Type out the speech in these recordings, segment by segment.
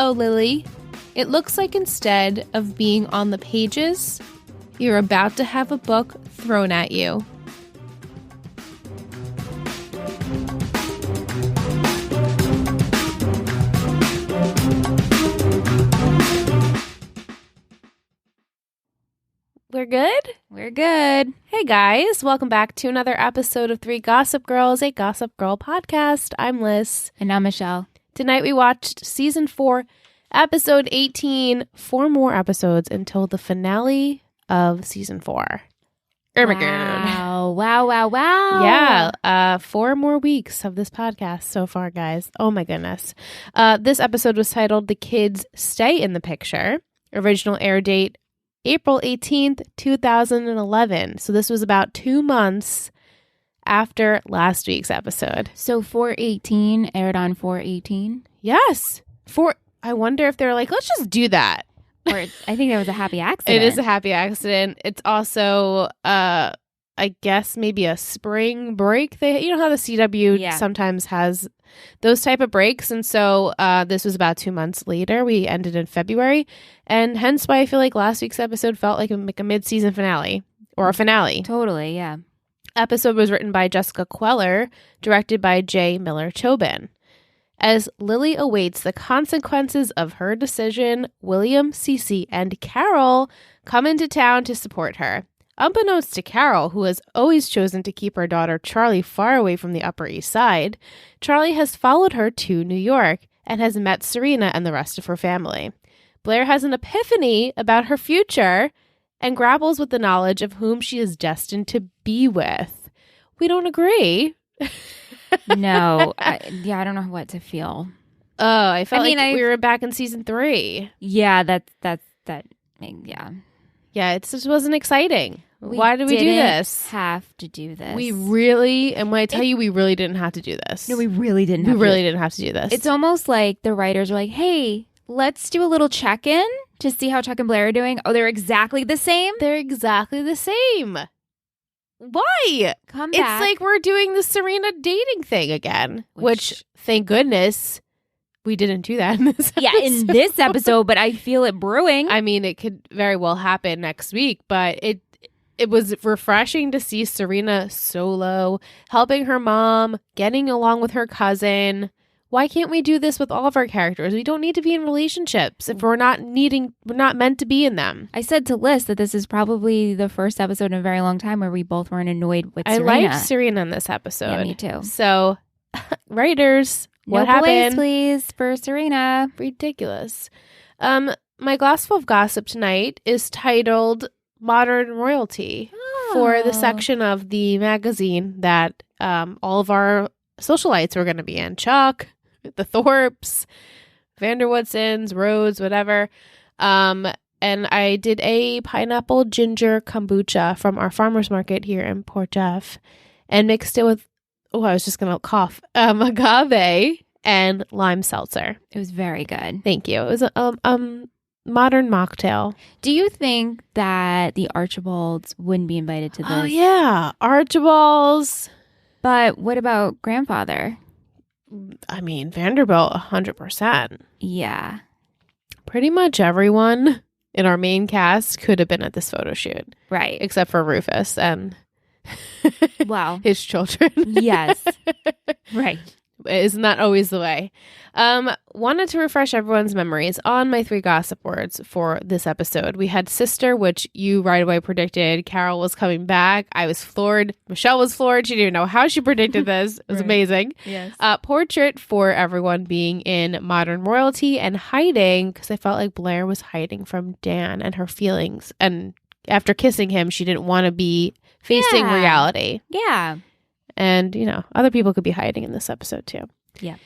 Uh-oh, Lily. It looks like instead of being on the pages, you're about to have a book thrown at you. We're good? We're good. Hey guys, welcome back to another episode of Three Gossip Girls, a Gossip Girl podcast. I'm Liz. And I'm Michelle. Tonight we watched season 4, episode 18, 4 more episodes until the finale of season 4. Wow. Yeah, 4 more weeks of this podcast so far, guys. Oh my goodness. This episode was titled The Kids Stay in the Picture. Original air date April 18th, 2011. So this was about 2 months after last week's episode. So 4/18 aired on 4/18? Yes. I wonder if they're like, let's just do that. Or I think that was a happy accident. It is a happy accident. It's also, I guess, maybe a spring break. You know how the CW sometimes has those type of breaks. And so this was about 2 months later. We ended in February. And hence why I feel like last week's episode felt like a mid-season finale or a finale. Totally, yeah. Episode was written by Jessica Queller, directed by J. Miller Tobin. As Lily awaits the consequences of her decision, William, Cece, and Carol come into town to support her. Unbeknownst to Carol, who has always chosen to keep her daughter Charlie far away from the Upper East Side, Charlie has followed her to New York and has met Serena and the rest of her family. Blair has an epiphany about her future and grapples with the knowledge of whom she is destined to be with. We don't agree. No. I don't know what to feel. Oh, I felt like we were back in season 3. Yeah, yeah. Yeah, it just wasn't exciting. Why did we do this? Have to do this. We really, and when I tell you we really didn't have to do this. No, we really didn't. Didn't have to do this. It's almost like the writers are like, hey, let's do a little check-in to see how Chuck and Blair are doing. Oh, they're exactly the same? They're exactly the same. Why? Come back. It's like we're doing the Serena dating thing again, which thank goodness we didn't do that in this episode. Yeah, in this episode, but I feel it brewing. I mean, it could very well happen next week, but it was refreshing to see Serena solo, helping her mom, getting along with her cousin. Why can't we do this with all of our characters? We don't need to be in relationships if we're not meant to be in them. I said to Liz that this is probably the first episode in a very long time where we both weren't annoyed with Serena. I liked Serena in this episode. Yeah, me too. So, writers, what happened? Please, for Serena. Ridiculous. My Glassful of Gossip tonight is titled Modern Royalty for the section of the magazine that all of our socialites were going to be in. Chuck, the Thorpes, Vanderwoodsons, RHODES, whatever. And I did a pineapple ginger kombucha from our farmer's market here in Port Jeff and mixed it with, I was just going to cough, agave and lime seltzer. It was very good. Thank you. It was a modern mocktail. Do you think that the Archibalds wouldn't be invited to this? Oh, yeah. Archibalds. But what about grandfather? I mean, Vanderbilt, 100%. Yeah. Pretty much everyone in our main cast could have been at this photo shoot. Right. Except for Rufus and his children. Yes. Right. Isn't that always the way? Wanted to refresh everyone's memories on my 3 gossip words for this episode. We had sister, which you right away predicted. Carol was coming back. I was floored. Michelle was floored. She didn't even know how she predicted this. It was amazing. Yes. Portrait for everyone being in modern royalty and hiding, because I felt like Blair was hiding from Dan and her feelings. And after kissing him, she didn't want to be facing reality. Yeah. And, other people could be hiding in this episode too. Yeah.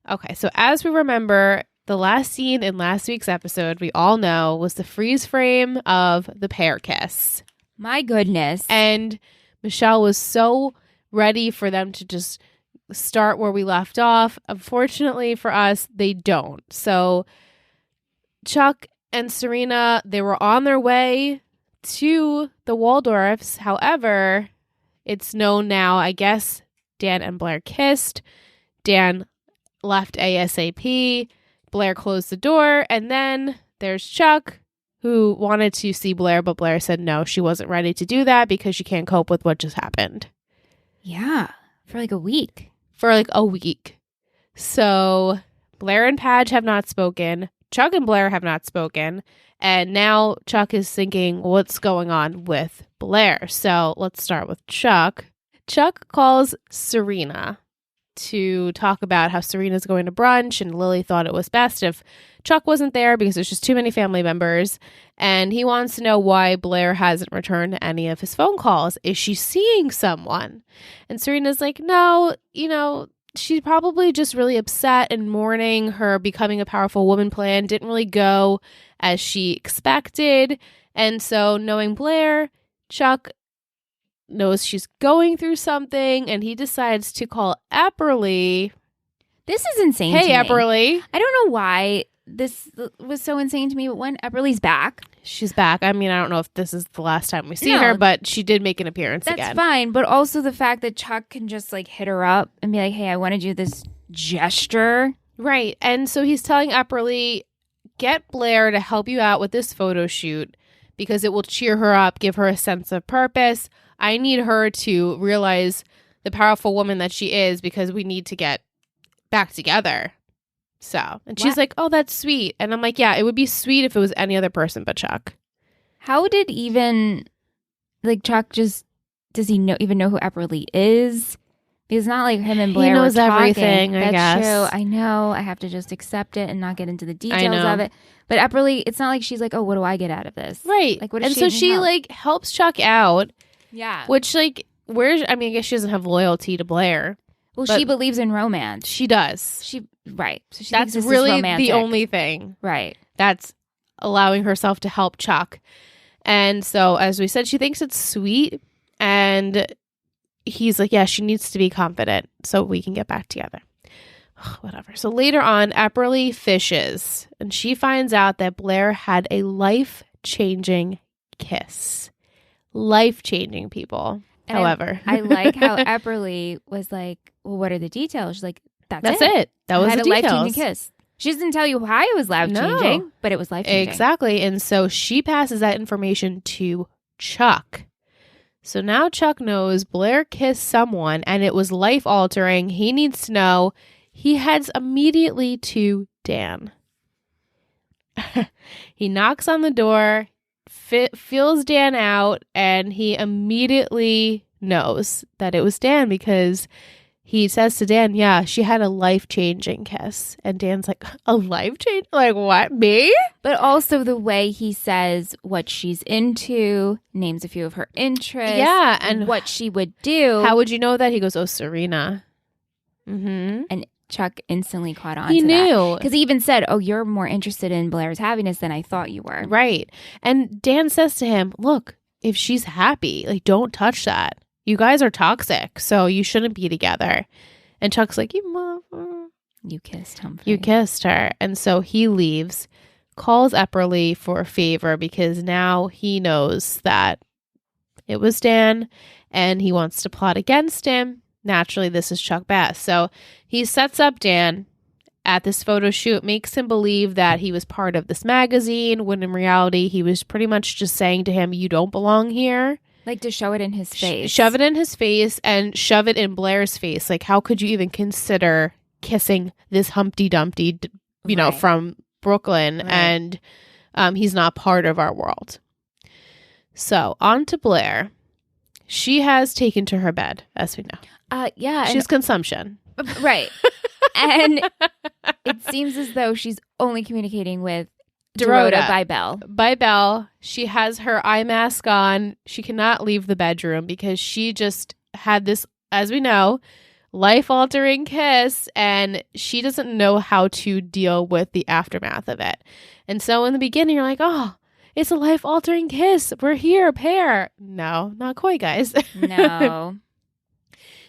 Okay, so as we remember, the last scene in last week's episode, we all know, was the freeze frame of the pear kiss. My goodness. And Michelle was so ready for them to just start where we left off. Unfortunately for us, they don't. So Chuck and Serena, they were on their way to the Waldorfs. However, it's known now, I guess, Dan and Blair kissed. Dan left ASAP. Blair closed the door, and then there's Chuck, who wanted to see Blair, but Blair said no, she wasn't ready to do that because she can't cope with what just happened. Yeah, for like a week. So Blair and Padge have not spoken. Chuck and Blair have not spoken. And now Chuck is thinking, what's going on with Blair? So let's start with Chuck. Chuck calls Serena to talk about how Serena's going to brunch, and Lily thought it was best if Chuck wasn't there because there's just too many family members. And he wants to know why Blair hasn't returned any of his phone calls. Is she seeing someone? And Serena's like, no, she's probably just really upset and mourning her becoming a powerful woman plan didn't really go as she expected. And so knowing Blair, Chuck knows she's going through something, and he decides to call Epperly. This is insane to me. Hey, Epperly. I don't know why this was so insane to me, but when Epperly's back. She's back. I mean, I don't know if this is the last time we see her, but she did make an appearance again. That's fine, but also the fact that Chuck can just like hit her up and be like, hey, I want to do this gesture. Right. And so he's telling Epperly, get Blair to help you out with this photo shoot because it will cheer her up, give her a sense of purpose. I need her to realize the powerful woman that she is because we need to get back together. So, and she's like, oh, that's sweet. And I'm like, yeah, it would be sweet if it was any other person but Chuck. How did Chuck does he even know who Epperly is? It's not like him and Blair knows were talking. Everything, I guess. That's true. I know. I have to just accept it and not get into the details of it. But Epperly, it's not like she's like, oh, what do I get out of this? Right. Like, what and so she helps Chuck out. Yeah. Which I guess she doesn't have loyalty to Blair. Well, she believes in romance. She does. Right. So she that's thinks this really is romantic. the only thing. Right. That's allowing herself to help Chuck. And so, as we said, she thinks it's sweet. And he's like, yeah, she needs to be confident so we can get back together. Whatever. So later on, Epperly fishes. And she finds out that Blair had a life-changing kiss. Life-changing, people. And however. I like how Epperly was like, well, what are the details? She's like, that's it. That was I had the a details. life-changing kiss. She doesn't tell you why it was life-changing, but it was life-changing. Exactly. And so she passes that information to Chuck. So now Chuck knows Blair kissed someone and it was life-altering. He needs to know. He heads immediately to Dan. He knocks on the door, feels Dan out, and he immediately knows that it was Dan because he says to Dan, yeah, she had a life-changing kiss. And Dan's like, a life-change? Like, what, me? But also the way he says what she's into, names a few of her interests. Yeah, and what she would do. How would you know that? He goes, oh, Serena. Mm-hmm. And Chuck instantly caught on to that. He knew. Because he even said, oh, you're more interested in Blair's happiness than I thought you were. Right. And Dan says to him, look, if she's happy, like, don't touch that. You guys are toxic, so you shouldn't be together. And Chuck's like, you motherfucker. You kissed Humphrey. You kissed her. And so he leaves, calls Epperly for a favor because now he knows that it was Dan and he wants to plot against him. Naturally, this is Chuck Bass. So he sets up Dan at this photo shoot, makes him believe that he was part of this magazine, when in reality, he was pretty much just saying to him, you don't belong here. Like to show it in his face. Shove it in his face and shove it in Blair's face. Like, how could you even consider kissing this Humpty Dumpty, from Brooklyn, and he's not part of our world. So on to Blair. She has taken to her bed, as we know. Yeah. She's consumption. Right. And it seems as though she's only communicating with Dorota by bell. By bell. She has her eye mask on. She cannot leave the bedroom because she just had this, as we know, life-altering kiss, and she doesn't know how to deal with the aftermath of it. And so in the beginning, you're like, oh, it's a life-altering kiss. We're here, pair. No, not quite, guys. No.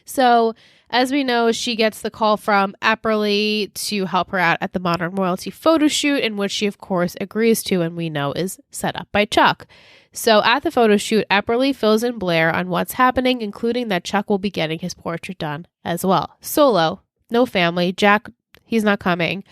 So, as we know, she gets the call from Epperly to help her out at the Modern Royalty photo shoot, in which she, of course, agrees to, and we know is set up by Chuck. So, at the photo shoot, Epperly fills in Blair on what's happening, including that Chuck will be getting his portrait done as well. Solo, no family. Jack, he's not coming.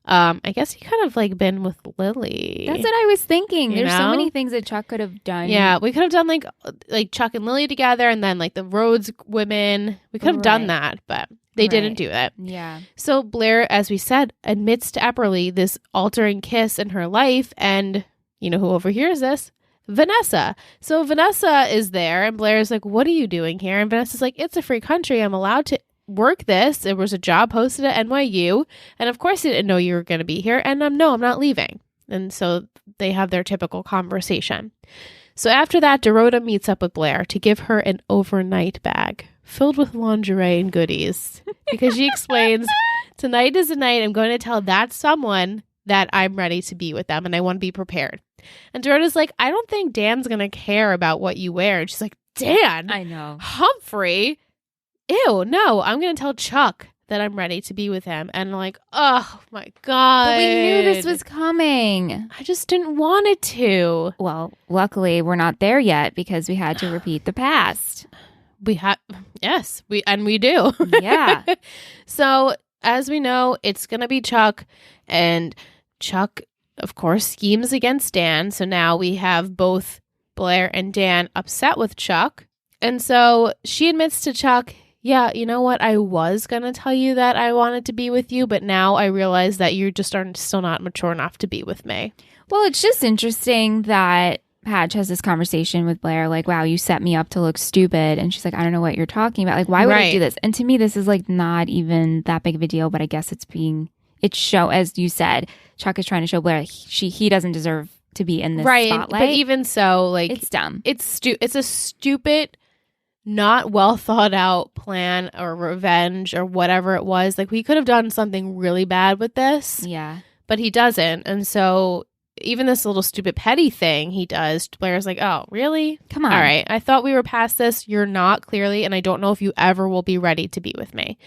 I guess he kind of like been with Lily. That's what I was thinking. You There's so know? many things that Chuck could have done. Yeah, we could have done like Chuck and Lily together, and then like the Rhodes women. We could have done that, but they didn't do it. Yeah. So Blair, as we said, admits to Epperly this altering kiss in her life, and you know who overhears this? Vanessa. So Vanessa is there, and Blair's like, "What are you doing here?" And Vanessa's like, "It's a free country. I'm allowed to work this. There was a job posted at NYU, and of course I didn't know you were going to be here, and no, I'm not leaving." And so they have their typical conversation. So after that, Dorota meets up with Blair to give her an overnight bag filled with lingerie and goodies because she explains, "Tonight is the night I'm going to tell that someone that I'm ready to be with them, and I want to be prepared." And Dorota's like, "I don't think Dan's going to care about what you wear." And she's like, "Dan? I know. Humphrey? Ew, no, I'm going to tell Chuck that I'm ready to be with him." And I'm like, oh my God. But we knew this was coming. I just didn't want it to. Well, luckily we're not there yet because we had to repeat the past. Yes, we do. Yeah. So as we know, it's going to be Chuck, and Chuck, of course, schemes against Dan. So now we have both Blair and Dan upset with Chuck. And so she admits to Chuck, "Yeah, you know what? I was going to tell you that I wanted to be with you, but now I realize that you just are still not mature enough to be with me." Well, it's just interesting that Patch has this conversation with Blair, like, "Wow, you set me up to look stupid." And she's like, "I don't know what you're talking about. Like, why would I do this?" And to me, this is like not even that big of a deal, but I guess it's as you said, Chuck is trying to show Blair he doesn't deserve to be in this spotlight. But even so, like, it's dumb. It's a stupid, not well thought out plan or revenge or whatever it was. Like, we could have done something really bad with this. Yeah. But he doesn't. And so even this little stupid petty thing he does, Blair's like, "Oh, really? Come on. All right. I thought we were past this. You're not, clearly. And I don't know if you ever will be ready to be with me."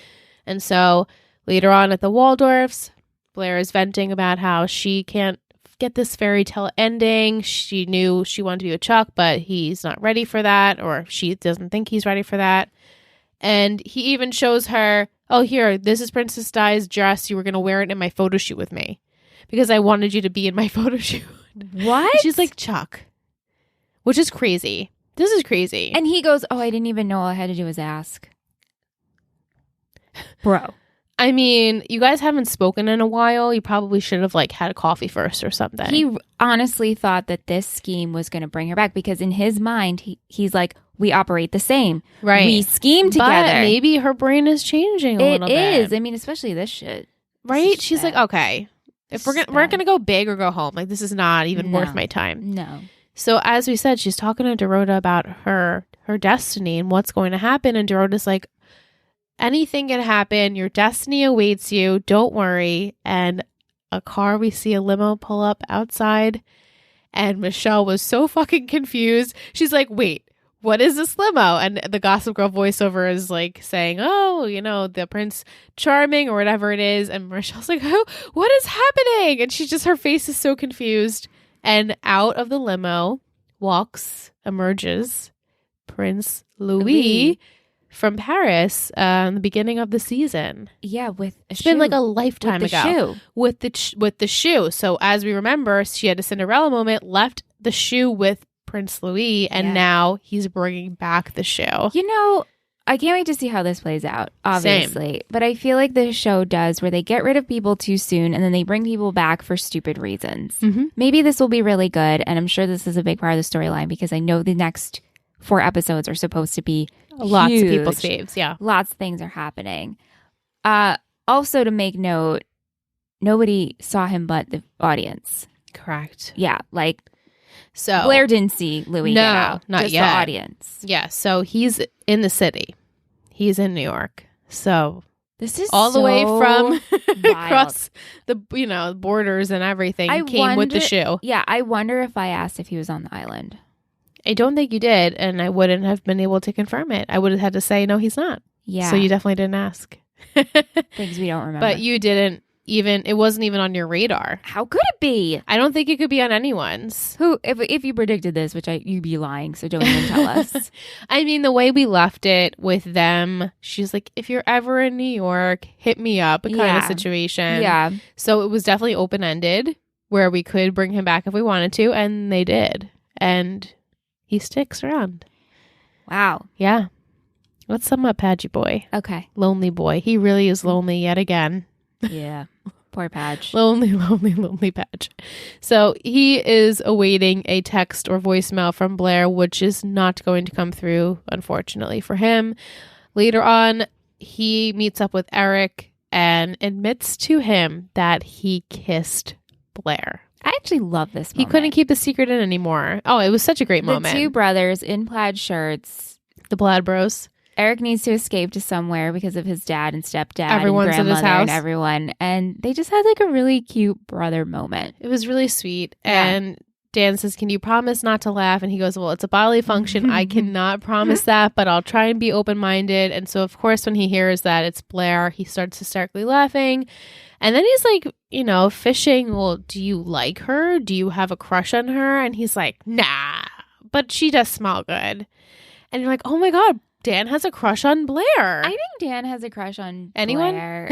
And so later on at the Waldorfs, Blair is venting about how she can't get this fairy tale ending. She knew she wanted to be with Chuck, but he's not ready for that, or she doesn't think he's ready for that. And he even shows her, "Oh, here, this is Princess Di's dress. You were going to wear it in my photo shoot with me because I wanted you to be in my photo shoot." What? And she's like, "Chuck," which is crazy. This is crazy. And he goes, "Oh, I didn't even know all I had to do was ask." Bro. I mean, you guys haven't spoken in a while. You probably should have like had a coffee first or something. He honestly thought that this scheme was going to bring her back because in his mind, he's like, "We operate the same. Right. We scheme together." But maybe her brain is changing a little bit. It is. I mean, especially this shit. Right? She's like, "Okay, if we're gonna go big or go home, like this is not even worth my time." No. So as we said, she's talking to Dorota about her destiny and what's going to happen, and Dorota's like, "Anything can happen. Your destiny awaits you. Don't worry." And we see a limo pull up outside, and Michelle was so fucking confused. She's like, "Wait, what is this limo?" And the Gossip Girl voiceover is like saying, "Oh, you know, the Prince Charming or whatever it is." And Michelle's like, "Oh, what is happening?" And her face is so confused. And out of the limo emerges Prince Louis. From Paris in the beginning of the season. Yeah, with a It's shoe. been like a lifetime with the ago. shoe. With the shoe. So as we remember, she had a Cinderella moment, left the shoe with Prince Louis, and now he's bringing back the shoe. You know, I can't wait to see how this plays out, obviously. Same. But I feel like the show does where they get rid of people too soon and then they bring people back for stupid reasons. Mm-hmm. Maybe this will be really good, and I'm sure this is a big part of the storyline because I know the next 4 episodes are supposed to be Lots huge. of people's faves, yeah. Lots of things are happening. Also, to make note, nobody saw him but the audience. Correct. Yeah, like So Blair didn't see Louis get out. not just yet. the audience. Yeah, so he's in the city. He's in New York. So This is all the way from wild. across the borders and everything came with the shoe. Yeah, I wonder if I asked if he was on the island. I don't think you did, and I wouldn't have been able to confirm it. I would have had to say, no, he's not. Yeah. So you definitely didn't ask. Things we don't remember. But you didn't it wasn't even on your radar. How could it be? I don't think it could be on anyone's. Who, if you predicted this, which you'd be lying, so don't even tell us. I mean, the way we left it with them, she's like, if you're ever in New York, hit me up, kind of situation. Yeah. So it was definitely open-ended where we could bring him back if we wanted to, and they did. And he sticks around. Wow. Yeah. Let's sum up Padgy Boy. Okay. Lonely boy. He really is lonely yet again. Yeah. Poor Padge. Lonely Padge. So he is awaiting a text or voicemail from Blair, which is not going to come through, unfortunately, for him. Later on, he meets up with Eric and admits to him that he kissed Blair. I actually love this moment. He couldn't keep the secret in anymore. Oh, it was such a great moment. The two brothers in plaid shirts. The Plaid Bros. Eric needs to escape to somewhere because of his dad and stepdad Everyone's and grandmother at his house. and everyone. And they just had like a really cute brother moment. It was really sweet. Yeah. And Dan says, can you promise not to laugh? And he goes, well, it's a bodily function. I cannot promise that, but I'll try and be open-minded. And so, of course, when he hears that it's Blair, he starts hysterically laughing. And then he's like, fishing. Well, do you like her? Do you have a crush on her? And he's like, nah, but she does smell good. And you're like, oh my God, Dan has a crush on Blair. I think Dan has a crush on anyone? Blair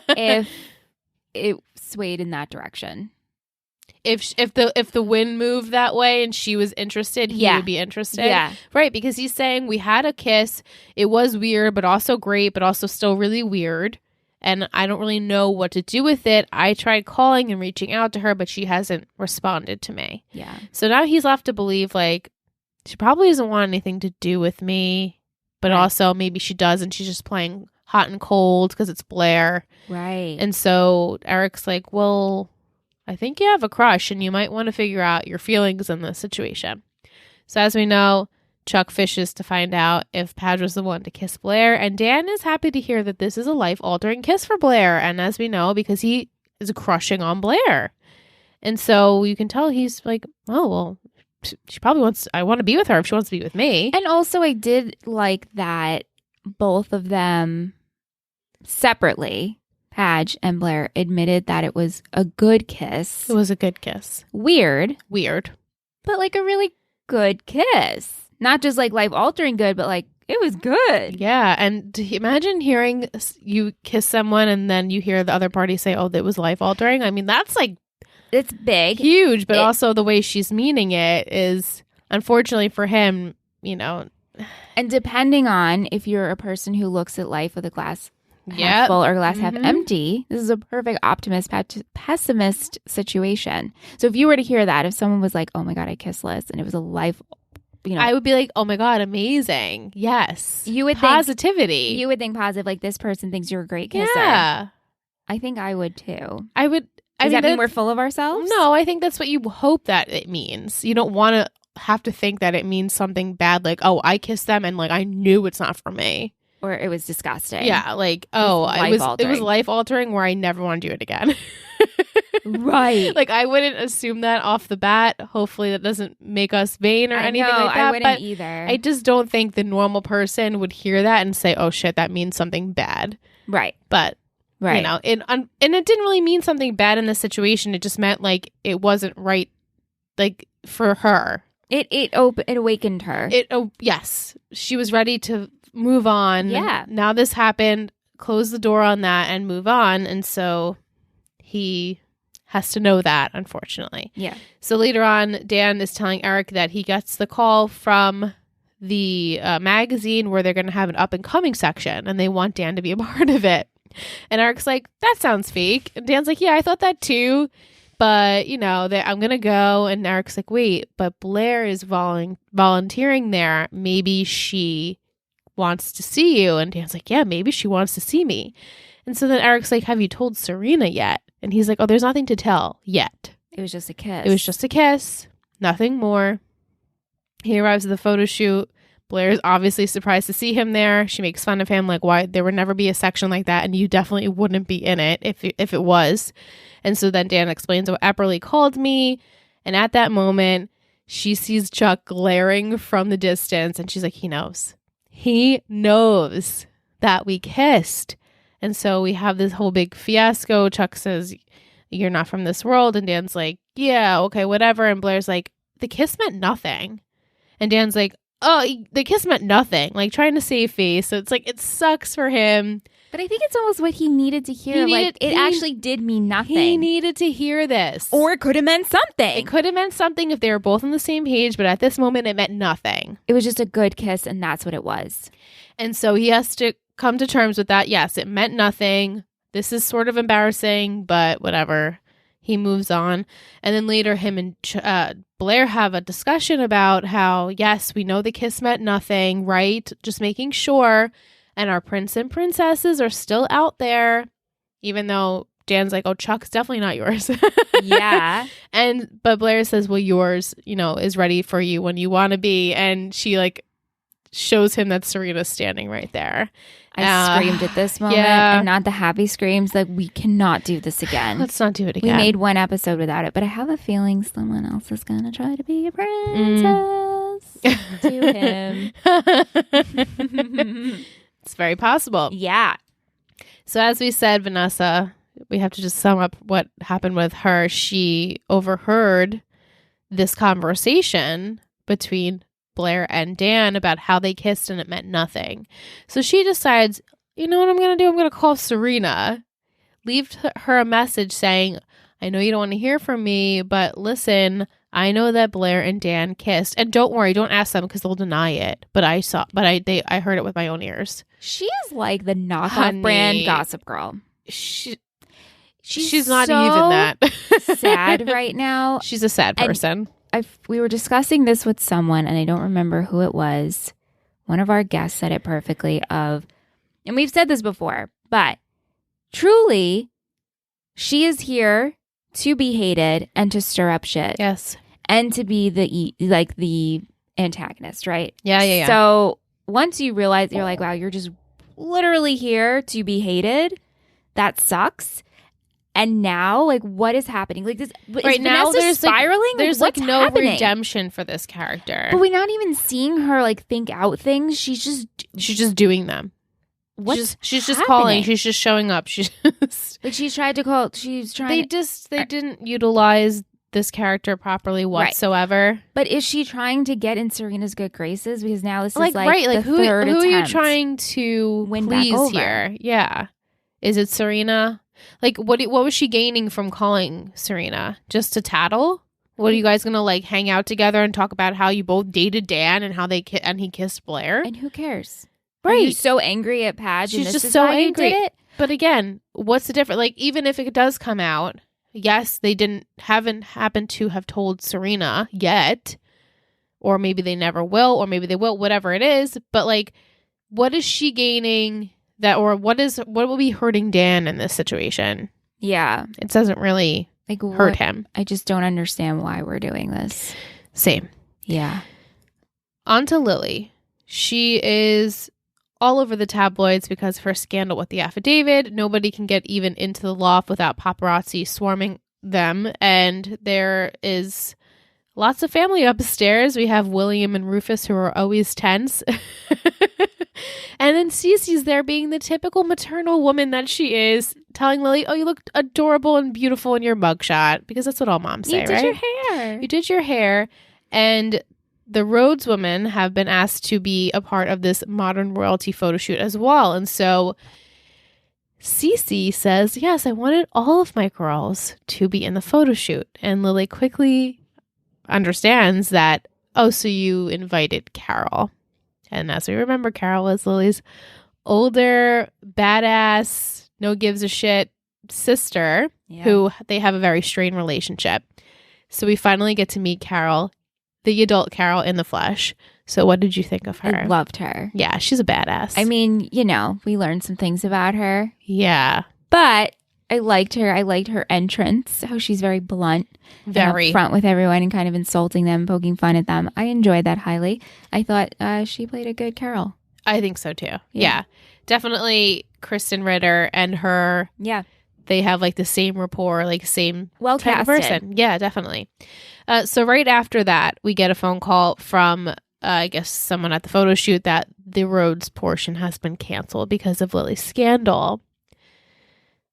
if it swayed in that direction. If the wind moved that way and she was interested, he would be interested. Yeah. Right, because he's saying we had a kiss. It was weird, but also great, but also still really weird. And I don't really know what to do with it. I tried calling and reaching out to her, but she hasn't responded to me. Yeah. So now he's left to believe, like, she probably doesn't want anything to do with me. But also maybe she does and she's just playing hot and cold because it's Blair. Right. And so Eric's like, well, I think you have a crush and you might want to figure out your feelings in this situation. So as we know, Chuck fishes to find out if Padge was the one to kiss Blair. And Dan is happy to hear that this is a life-altering kiss for Blair. And as we know, because he is crushing on Blair. And so you can tell he's like, oh, well, she probably wants, I want to be with her if she wants to be with me. And also I did like that both of them separately, Padge and Blair, admitted that it was a good kiss. It was a good kiss. Weird, But like a really good kiss. Not just like life-altering good, but like it was good. Yeah. And imagine hearing you kiss someone and then you hear the other party say, oh, that was life-altering. I mean, that's like, it's big. Huge, but also the way she's meaning it is, unfortunately for him, And depending on if you're a person who looks at life with a glass half full or glass half empty, this is a perfect optimist, pessimist situation. So if you were to hear that, if someone was like, oh my God, I kissed Liz, and it was a life, I would be like, oh my God, amazing. Yes. You would Positivity. You would think positive, like this person thinks you're a great kisser. Yeah. I think I would too. I would. Does that mean we're full of ourselves? No, I think that's what you hope that it means. You don't want to have to think that it means something bad, like, oh, I kissed them and like I knew it's not for me. Or it was disgusting. Yeah, like, oh, it was life altering where I never want to do it again. Right. Like I wouldn't assume that off the bat. Hopefully that doesn't make us vain or anything like that. I wouldn't but either. I just don't think the normal person would hear that and say, oh shit, that means something bad. Right. But right. And it didn't really mean something bad in this situation. It just meant like it wasn't right, like for her. It awakened her. Yes, she was ready to move on. Yeah. Now this happened. Close the door on that and move on. And so he has to know that, unfortunately. Yeah. So later on, Dan is telling Eric that he gets the call from the magazine where they're going to have an up and coming section, and they want Dan to be a part of it. And Eric's like, that sounds fake. And Dan's like, yeah, I thought that too. But, I'm going to go. And Eric's like, wait, but Blair is volunteering there. Maybe she wants to see you. And Dan's like, yeah, maybe she wants to see me. And so then Eric's like, have you told Serena yet? And he's like, oh, there's nothing to tell yet. It was just a kiss. It was just a kiss. Nothing more. He arrives at the photo shoot. Blair is obviously surprised to see him there. She makes fun of him, like, why there would never be a section like that, and you definitely wouldn't be in it if it was. And so then Dan explains what Epperly called me, and at that moment, she sees Chuck glaring from the distance, and she's like, he knows. He knows that we kissed. And so we have this whole big fiasco. Chuck says, "You're not from this world." And Dan's like, "Yeah, okay, whatever." And Blair's like, "The kiss meant nothing." And Dan's like, "Oh, the kiss meant nothing." Like trying to save face. So it's like, it sucks for him. But I think it's almost what he needed to hear. It actually did mean nothing. He needed to hear this. Or it could have meant something. It could have meant something if they were both on the same page, but at this moment it meant nothing. It was just a good kiss, and that's what it was. And so he has to come to terms with that. Yes, it meant nothing. This is sort of embarrassing, but whatever. He moves on. And then later him and Blair have a discussion about how, yes, we know the kiss meant nothing, right? Just making sure. And our prince and princesses are still out there, even though Dan's like, "Oh, Chuck's definitely not yours." Yeah. But Blair says, "Well, yours, is ready for you when you want to be." And she like shows him that Serena's standing right there. I screamed at this moment, and not the happy screams. Like, we cannot do this again. Let's not do it again. We made one episode without it, but I have a feeling someone else is going to try to be a princess to him. It's very possible. Yeah. So as we said, Vanessa, we have to just sum up what happened with her. She overheard this conversation between Blair and Dan about how they kissed and it meant nothing. So she decides, you know what I'm going to do? I'm going to call Serena, leave her a message saying, "I know you don't want to hear from me, but listen, I know that Blair and Dan kissed, and don't worry, don't ask them because they'll deny it. But I heard it with my own ears." She is like the knockoff brand Gossip Girl. She's not even that sad right now. She's a sad person. We were discussing this with someone, and I don't remember who it was. One of our guests said it perfectly. And we've said this before, but truly, she is here to be hated and to stir up shit. Yes. And to be the antagonist, right? Yeah. So once you realize, you're like, wow, you're just literally here to be hated. That sucks. And now, like, what is happening? Like, this right now, there's spiraling. There's what's no happening? redemption for this character. But we're not even seeing her like think out things. She's just doing them. She's just calling. She's just showing up. She's like, she's tried to call. She's trying. They didn't utilize this character properly whatsoever. Right. But is she trying to get in Serena's good graces? Because now this is right, the who third are you attempt trying to win please back over here? Yeah, is it Serena? Like, what was she gaining from calling Serena? Just to tattle? What are you guys gonna like hang out together and talk about how you both dated Dan and how he kissed Blair? And who cares? Right? Are you so angry at Padge? She's and just so angry. Did it? But again, what's the difference? Like, even if it does come out, yes, they haven't happened to have told Serena yet, or maybe they never will, or maybe they will. Whatever it is, but like, what is she gaining? That, or what will be hurting Dan in this situation? Yeah. It doesn't really hurt him. I just don't understand why we're doing this. Same. Yeah. On to Lily. She is all over the tabloids because of her scandal with the affidavit. Nobody can get even into the loft without paparazzi swarming them. And there is lots of family upstairs. We have William and Rufus, who are always tense. And then Cece's there being the typical maternal woman that she is, telling Lily, "Oh, you look adorable and beautiful in your mugshot," because that's what all moms say, right? You did your hair. You did your hair. And the Rhodes women have been asked to be a part of this modern royalty photo shoot as well. And so Cece says, "Yes, I wanted all of my girls to be in the photo shoot." And Lily quickly understands that, oh, so you invited Carol. And as we remember, Carol is Lily's older, badass, no gives a shit sister, who they have a very strained relationship. So we finally get to meet Carol, the adult Carol in the flesh. So what did you think of her? I loved her. Yeah, she's a badass. I mean, we learned some things about her. Yeah. But I liked her. I liked her entrance, how she's very blunt. Very. Up front with everyone and kind of insulting them, poking fun at them. I enjoyed that highly. I thought she played a good Carol. I think so too. Yeah. Definitely Kristen Ritter and her. Yeah. They have like the same rapport, like same well type of person. Yeah, definitely. So right after that, we get a phone call from, I guess, someone at the photo shoot that the Rhodes portion has been canceled because of Lily's scandal.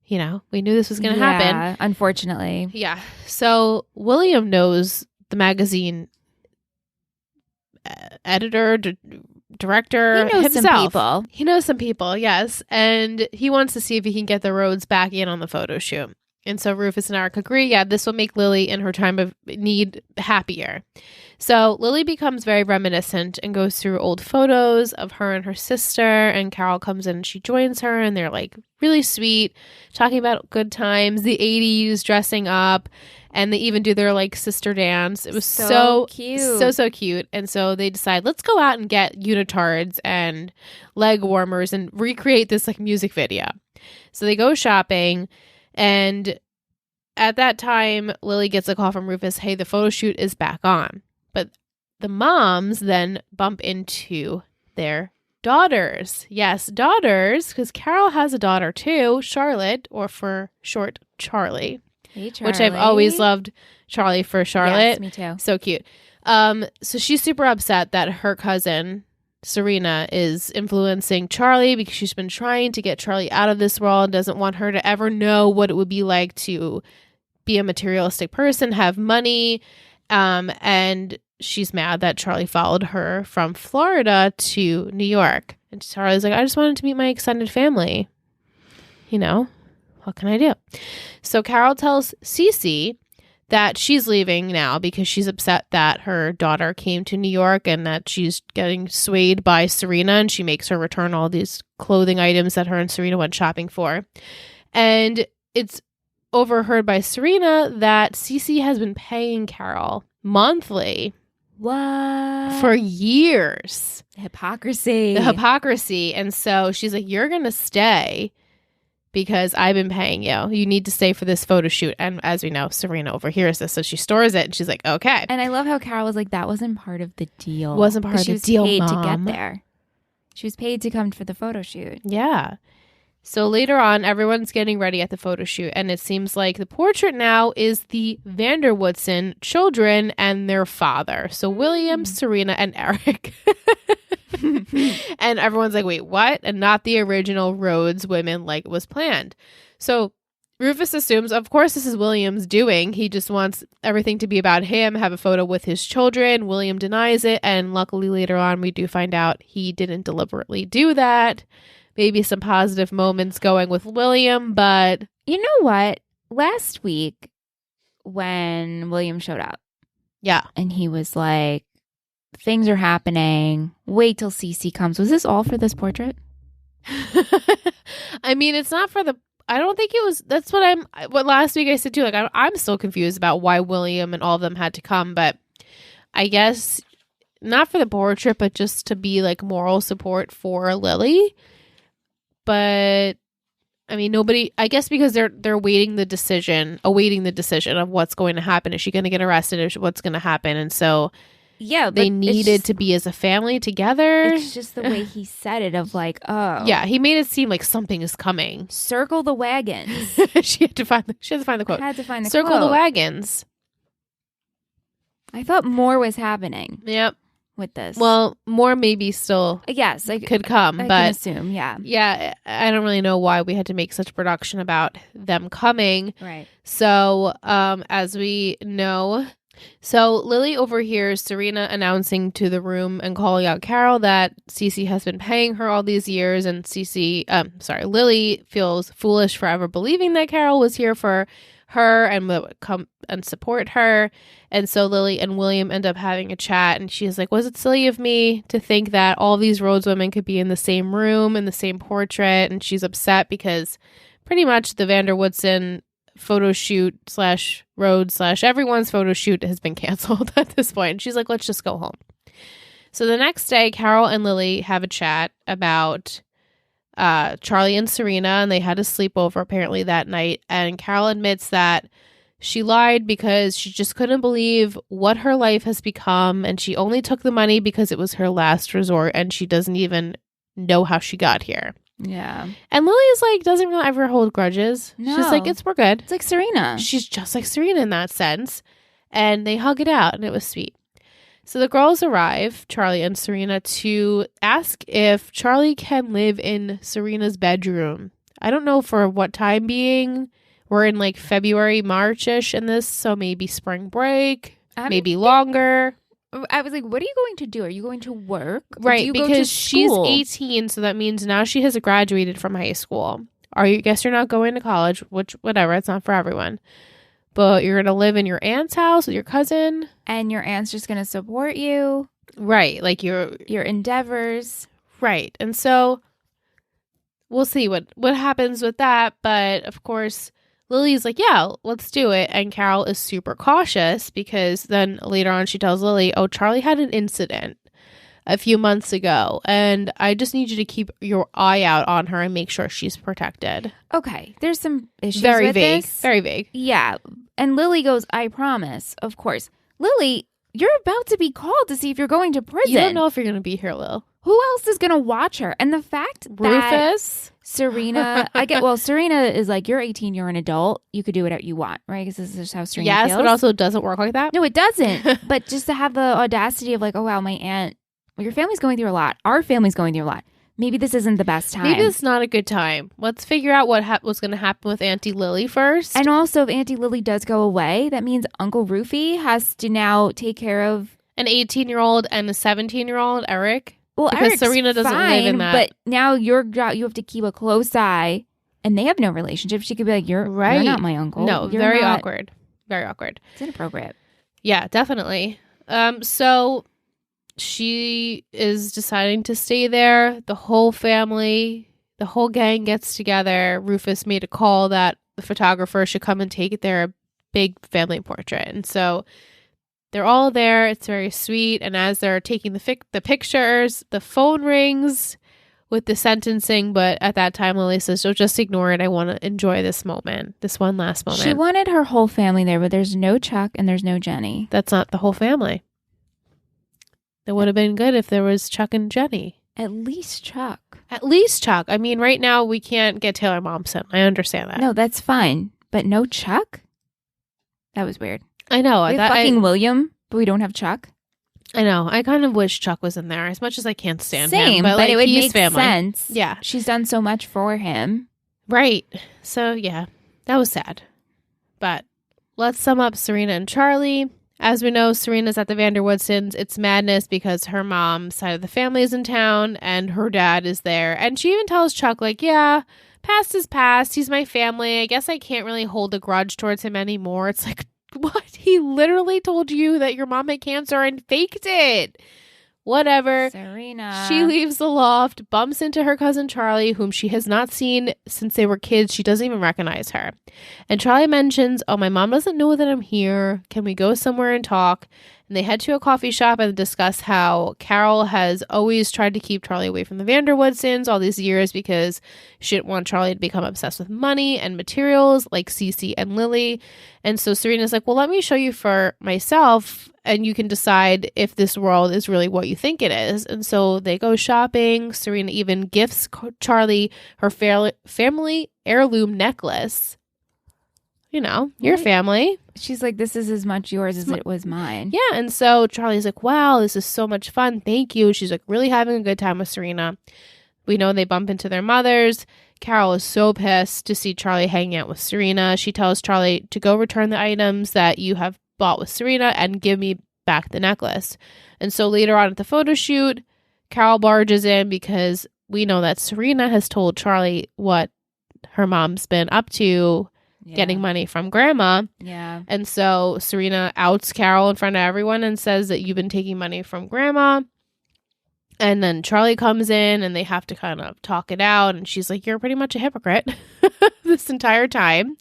we knew this was going to happen. Unfortunately. Yeah. So William knows the magazine editor, director He knows himself. some people. He knows some people, yes. And he wants to see if he can get the Rhodes back in on the photo shoot. And so Rufus and Eric agree, yeah, this will make Lily in her time of need happier. So Lily becomes very reminiscent and goes through old photos of her and her sister, and Carol comes in and she joins her, and they're like really sweet, talking about good times, the 80s, dressing up, and they even do their like sister dance. It was so cute. So cute. And so they decide, let's go out and get unitards and leg warmers and recreate this like music video. So they go shopping, and at that time, Lily gets a call from Rufus, hey, the photo shoot is back on. But the moms then bump into their daughters. Yes, daughters, because Carol has a daughter too, Charlotte, or for short, Charlie. Hey, Charlie. Which I've always loved Charlie for Charlotte. Yes, me too. So cute. So she's super upset that her cousin, Serena, is influencing Charlie because she's been trying to get Charlie out of this world, doesn't want her to ever know what it would be like to be a materialistic person, have money, and she's mad that Charlie followed her from Florida to New York. And Charlie's like, I just wanted to meet my extended family. What can I do? So Carol tells Cece that she's leaving now because she's upset that her daughter came to New York and that she's getting swayed by Serena, and she makes her return all these clothing items that her and Serena went shopping for. And it's overheard by Serena that Cece has been paying Carol monthly. What? For years. The hypocrisy. And so she's like, you're going to stay because I've been paying you. You need to stay for this photo shoot. And as we know, Serena overhears this. So she stores it and she's like, okay. And I love how Carol was like, that wasn't part of the deal. Wasn't part of the deal, She was paid Mom. to get there. She was paid to come for the photo shoot. Yeah. So later on, everyone's getting ready at the photo shoot, and it seems like the portrait now is the Vanderwoodson children and their father. So William, Serena, and Eric. And everyone's like, wait, what? And not the original Rhodes women like it was planned. So Rufus assumes, of course, this is William's doing. He just wants everything to be about him, have a photo with his children. William denies it, and luckily later on we do find out he didn't deliberately do that. Maybe some positive moments going with William, but... You know what? Last week, when William showed up. Yeah. And he was like, things are happening. Wait till Cece comes. Was this all for this portrait? I mean, it's not for the... I don't think it was... That's what last week I said too. Like, I'm still confused about why William and all of them had to come, but I guess not for the portrait, but just to be like moral support for Lily. But I mean, nobody, I guess because they're awaiting the decision of what's going to happen. Is she going to get arrested? Or what's going to happen? And so yeah, they needed to be as a family together. It's just the way he said it of like, oh. Yeah, he made it seem like something is coming. Circle the wagons. She had to find the quote. I had to find the Circle quote. the wagons. I thought more was happening. Yep. With this. Well, more maybe still could come, I but can assume, yeah, I don't really know why we had to make such production about them coming. Right. So, as we know, so Lily overhears Serena announcing to the room and calling out Carol that Cece has been paying her all these years, and Lily feels foolish for ever believing that Carol was here for her and would come and support her. And so Lily and William end up having a chat, and she's like, was it silly of me to think that all these Rhodes women could be in the same room, in the same portrait? And she's upset because pretty much the Vanderwoodson photo shoot / Rhodes / everyone's photo shoot has been canceled at this point. And she's like, let's just go home. So the next day, Carol and Lily have a chat about Charlie and Serena, and they had a sleepover apparently that night. And Carol admits that she lied because she just couldn't believe what her life has become, and she only took the money because it was her last resort, and she doesn't even know how she got here. Yeah. And Lily's like, doesn't really ever hold grudges. No. She's like, we're good. It's like Serena. She's just like Serena in that sense. And they hug it out, and it was sweet. So the girls arrive, Charlie and Serena, to ask if Charlie can live in Serena's bedroom I don't know for what time being. We're in like February, March-ish in this, so maybe spring break, maybe longer. I was like, what are you going to do? Are you going to work? Right, because she's 18, so that means now she has graduated from high school. Guess you're not going to college, which, whatever, it's not for everyone. But you're going to live in your aunt's house with your cousin. And your aunt's just going to support you. Right, like your endeavors. Right, and so we'll see what happens with that. But, of course, Lily's like, yeah, let's do it. And Carol is super cautious because then later on she tells Lily, oh, Charlie had an incident a few months ago, and I just need you to keep your eye out on her and make sure she's protected. Okay, there's some issues very with vague, this. very vague. Yeah, and Lily goes, I promise. Of course. Lily, you're about to be called to see if you're going to prison. You don't know if you're going to be here, Lil. Who else is going to watch her? And the fact that Rufus, Serena, Serena is like, you're 18, you're an adult. You could do whatever you want, right? Because this is just how Serena feels. But also it doesn't work like that. No, it doesn't. But just to have the audacity of like, oh, wow, my aunt, your family's going through a lot. Our family's going through a lot. Maybe this isn't the best time. Maybe it's not a good time. Let's figure out what's going to happen with Auntie Lily first. And also, if Auntie Lily does go away, that means Uncle Rufy has to now take care of an 18-year-old and a 17-year-old, Eric. Well, because Eric's Serena doesn't live in that. But now you have to keep a close eye, and they have no relationship. She could be like, you're not my uncle. No, very awkward. Very awkward. It's inappropriate. Yeah, definitely. So she is deciding to stay there. The whole family, the whole gang gets together. Rufus made a call that the photographer should come and take their big family portrait. And so they're all there. It's very sweet. And as they're taking the pictures, the phone rings with the sentencing. But at that time, Lily says, "Oh, just ignore it. I want to enjoy this moment, this one last moment." She wanted her whole family there, but there's no Chuck and there's no Jenny. That's not the whole family. It would have been good if there was Chuck and Jenny. At least Chuck. At least Chuck. I mean, right now we can't get Taylor Momsen. I understand that. No, that's fine. But no Chuck? That was weird. I know. We have fucking William, but we don't have Chuck. I know. I kind of wish Chuck was in there as much as I can't stand him. Same, but like, it would make sense. Yeah. She's done so much for him. Right. So, yeah, that was sad. But let's sum up Serena and Charlie. As we know, Serena's at the Vanderwoodsons. It's madness because her mom's side of the family is in town and her dad is there. And she even tells Chuck, like, yeah, past is past. He's my family. I guess I can't really hold a grudge towards him anymore. It's like, what? He literally told you that your mom had cancer and faked it. Whatever. Serena. She leaves the loft, bumps into her cousin Charlie, whom she has not seen since they were kids. She doesn't even recognize her. And Charlie mentions, oh, my mom doesn't know that I'm here. Can we go somewhere and talk? And they head to a coffee shop and discuss how Carol has always tried to keep Charlie away from the Vanderwoodsons all these years because she didn't want Charlie to become obsessed with money and materials like Cece and Lily. And so Serena's like, well, let me show you for myself and you can decide if this world is really what you think it is. And so they go shopping. Serena even gifts Charlie her family heirloom necklace. You know, your family. She's like, this is as much yours as it was mine. Yeah. And so Charlie's like, wow, this is so much fun. Thank you. She's like really having a good time with Serena. We know they bump into their mothers. Carol is so pissed to see Charlie hanging out with Serena. She tells Charlie to go return the items that you have bought with Serena and give me back the necklace. And so later on at the photo shoot, Carol barges in because we know that Serena has told Charlie what her mom's been up to. Yeah. Getting money from grandma. Yeah. And so Serena outs Carol in front of everyone and says that you've been taking money from grandma. And then Charlie comes in and they have to kind of talk it out. And she's like, you're pretty much a hypocrite this entire time.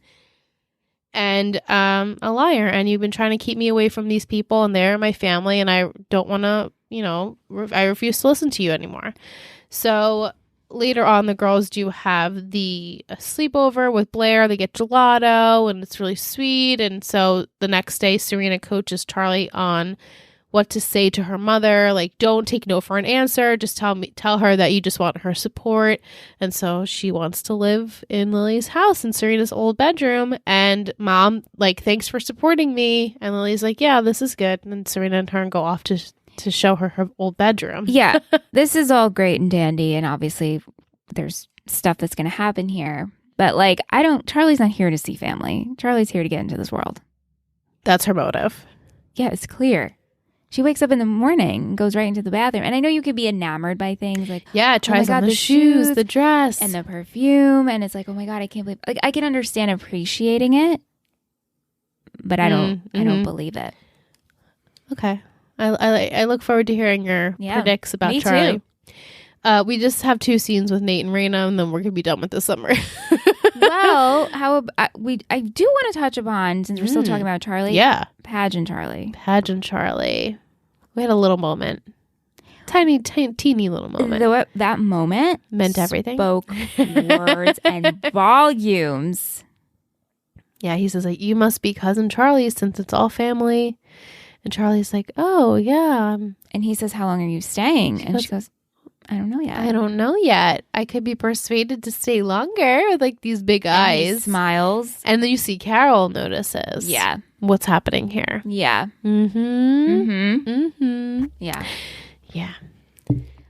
And a liar. And you've been trying to keep me away from these people and they're my family. And I don't want to, I refuse to listen to you anymore. So later on, the girls do have the sleepover with Blair. They get gelato, and it's really sweet. And so the next day, Serena coaches Charlie on what to say to her mother. Like, don't take no for an answer. Just tell her that you just want her support. And so she wants to live in Lily's house in Serena's old bedroom. And Mom, like, thanks for supporting me. And Lily's like, yeah, this is good. And Serena and her go off to show her old bedroom. Yeah, this is all great and dandy. And obviously there's stuff that's going to happen here. But like, Charlie's not here to see family. Charlie's here to get into this world. That's her motive. Yeah, it's clear. She wakes up in the morning and goes right into the bathroom. And I know you could be enamored by things like, tries on the shoes, the dress. And the perfume. And it's like, oh my God, I can't believe, like, I can understand appreciating it, but I don't believe it. Okay. I look forward to hearing your predicts about Charlie. Too. We just have 2 scenes with Nate and Raina, and then we're going to be done with this summer. Well, I do want to touch upon, since we're still talking about Charlie. Yeah. Pageant Charlie. We had a little moment. Teeny little moment. That moment meant everything. Spoke words and volumes. Yeah, he says, like, you must be cousin Charlie since it's all family. And Charlie's like, oh, yeah. And he says, how long are you staying? She goes, I don't know yet. I could be persuaded to stay longer with like these big eyes. He smiles. And then you see Carol notices. Yeah. What's happening here. Yeah. Yeah. Yeah.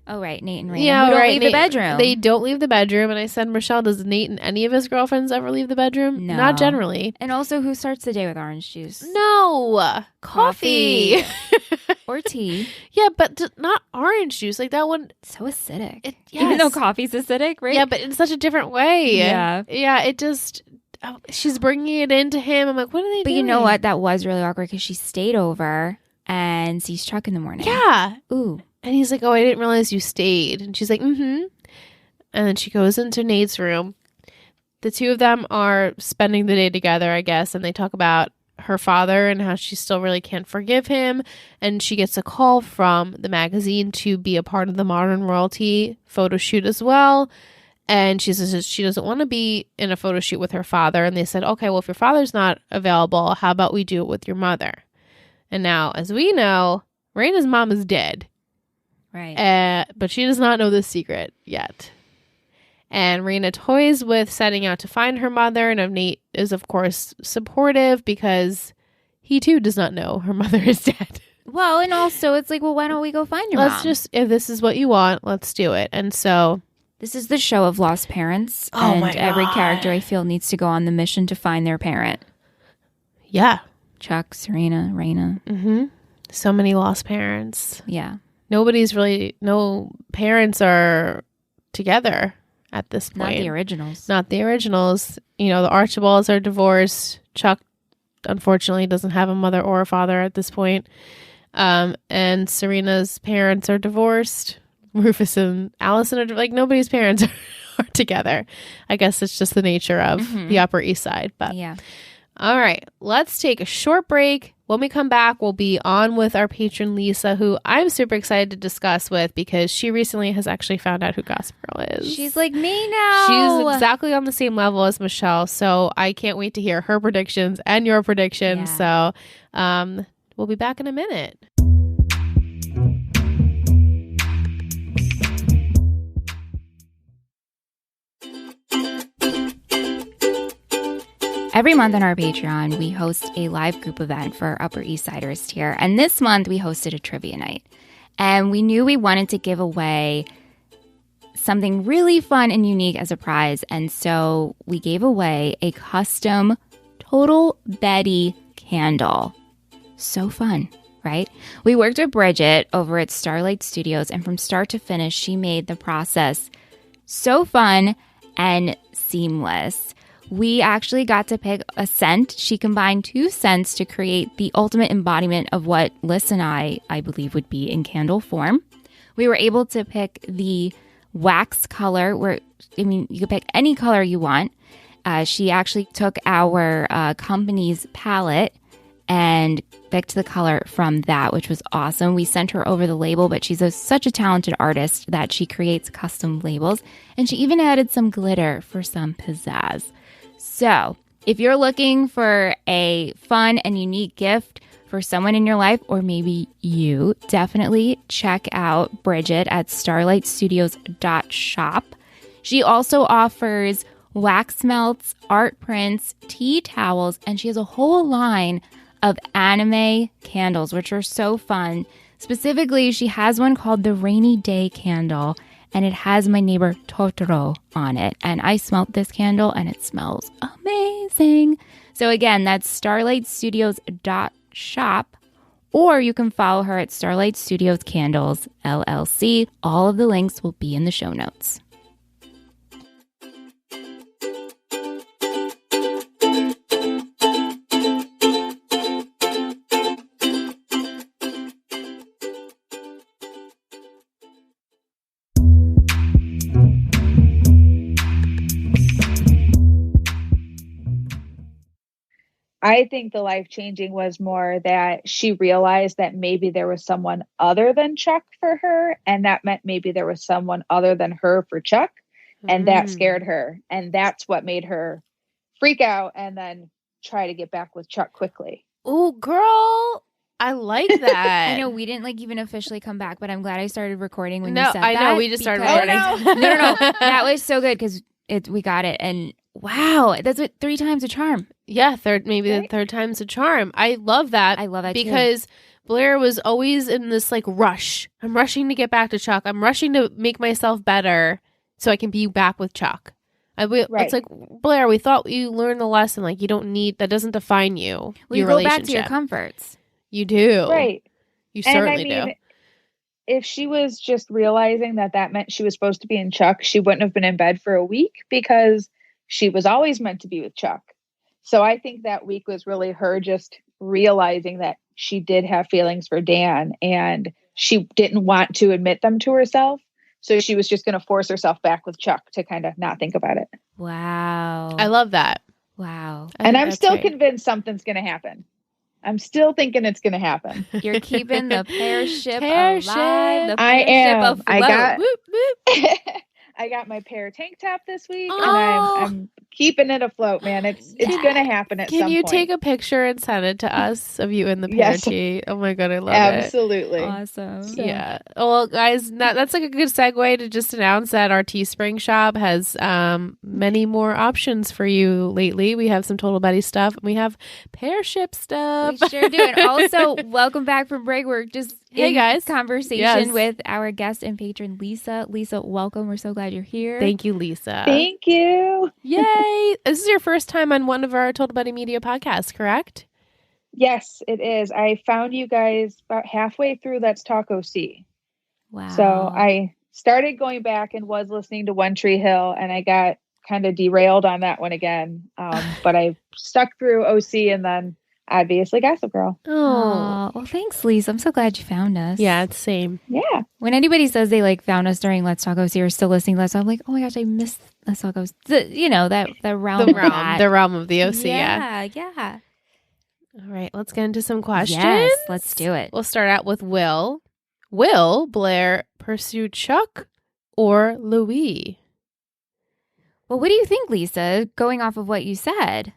Oh, right. Nate and Raina don't leave the bedroom. They don't leave the bedroom. And I said, Michelle, does Nate and any of his girlfriends ever leave the bedroom? No. Not generally. And also, who starts the day with orange juice? No. Coffee. Or tea. Yeah, but not orange juice. Like that one. So acidic. Yes. Even though coffee's acidic, right? Yeah, but in such a different way. Yeah. Yeah, it just... she's bringing it into him. I'm like, what are they doing? But you know what? That was really awkward because she stayed over and sees Chuck in the morning. Yeah. Ooh. And he's like, oh, I didn't realize you stayed. And she's like, mm-hmm. And then she goes into Nate's room. The 2 of them are spending the day together, I guess. And they talk about her father and how she still really can't forgive him. And she gets a call from the magazine to be a part of the Modern Royalty photo shoot as well. And she says she doesn't want to be in a photo shoot with her father. And they said, okay, well, if your father's not available, how about we do it with your mother? And now, as we know, Raina's mom is dead. Right. But she does not know this secret yet. And Raina toys with setting out to find her mother. And Nate is, of course, supportive because he, too, does not know her mother is dead. Well, and also it's like, well, why don't we go find your mom? If this is what you want, let's do it. And so... This is the show of lost parents. Oh, and my God. Every character, I feel, needs to go on the mission to find their parent. Yeah. Chuck, Serena, Raina. Mm-hmm. So many lost parents. Yeah. No parents are together at this point. Not the originals. You know, the Archibalds are divorced. Chuck, unfortunately, doesn't have a mother or a father at this point. And Serena's parents are divorced. Rufus and Allison are like, nobody's parents are together. I guess it's just the nature of the Upper East Side. But yeah. All right, let's take a short break. When we come back, we'll be on with our patron Lisa, who I'm super excited to discuss with because she recently has actually found out who Gossip Girl is. She's like me now. She's exactly on the same level as Michelle, so I can't wait to hear her predictions and your predictions. Yeah. So we'll be back in a minute. Every month on our Patreon, we host a live group event for our Upper East Siders tier. And this month, we hosted a trivia night. And we knew we wanted to give away something really fun and unique as a prize. And so we gave away a custom Total Betty candle. So fun, right? We worked with Bridget over at Starlight Studios. And from start to finish, she made the process so fun and seamless. We actually got to pick a scent. She combined 2 scents to create the ultimate embodiment of what Liz and I believe, would be in candle form. We were able to pick the wax color, you could pick any color you want. She actually took our company's palette and picked the color from that, which was awesome. We sent her over the label, but she's such a talented artist that she creates custom labels. And she even added some glitter for some pizzazz. So, if you're looking for a fun and unique gift for someone in your life, or maybe you, definitely check out Bridget at starlightstudios.shop. She also offers wax melts, art prints, tea towels, and she has a whole line of anime candles, which are so fun. Specifically, she has one called the Rainy Day Candle, and it has my neighbor Totoro on it. And I smelled this candle and it smells amazing. So again, that's starlightstudios.shop, or you can follow her at Starlight Studios Candles LLC. All of the links will be in the show notes. I think the life-changing was more that she realized that maybe there was someone other than Chuck for her, and that meant maybe there was someone other than her for Chuck, and that scared her. And that's what made her freak out and then try to get back with Chuck quickly. Oh, girl, I like that. I know we didn't even officially come back, but I'm glad I started recording when you said that. I know, we just started recording. No. That was so good because we got it. And wow, that's what 3 times a charm. Yeah, the third time's a charm. I love that. I love that because Blair was always in this rush. I'm rushing to get back to Chuck. I'm rushing to make myself better so I can be back with Chuck. It's like, Blair, we thought you learned the lesson. You don't need, that doesn't define you. Well, you go back to your comforts. You do. Right. You certainly do. If she was just realizing that meant she was supposed to be in Chuck, she wouldn't have been in bed for a week because she was always meant to be with Chuck. So I think that week was really her just realizing that she did have feelings for Dan and she didn't want to admit them to herself. So she was just going to force herself back with Chuck to kind of not think about it. Wow. I love that. Wow. And I'm still convinced something's going to happen. I'm still thinking it's going to happen. You're keeping the pair ship alive. The I am. Ship afloat. I got my pair tank top this week, and I'm keeping it afloat, man. It's going to happen at some point. Can you take a picture and send it to us of you in the pair tee? Oh my God, I love it. Absolutely. Awesome. So. Yeah. Well, guys, that's a good segue to just announce that our Teespring shop has many more options for you lately. We have some Total Betty stuff, and we have pair ship stuff. We sure do. And also, welcome back from break. We're just conversation with our guest and patron, Lisa. Lisa, welcome. We're so glad you're here. Thank you, Lisa. Thank you. Yay. This is your first time on one of our Total Betty Media podcasts, correct? Yes, it is. I found you guys about halfway through Let's Talk OC. Wow. So I started going back and was listening to One Tree Hill, and I got kind of derailed on that one again. But I stuck through OC and then obviously Gossip Girl. Oh, well, thanks, Lisa. I'm so glad you found us. Yeah, it's same. Yeah. When anybody says they found us during Let's Talk OC or still listening to Let's Talk, I'm like, oh my gosh, I missed Let's Talk OC. The realm of the OC. Yeah. All right, let's get into some questions. Yes, let's do it. We'll start out with Will. Will Blair pursue Chuck or Louis? Well, what do you think, Lisa, going off of what you said?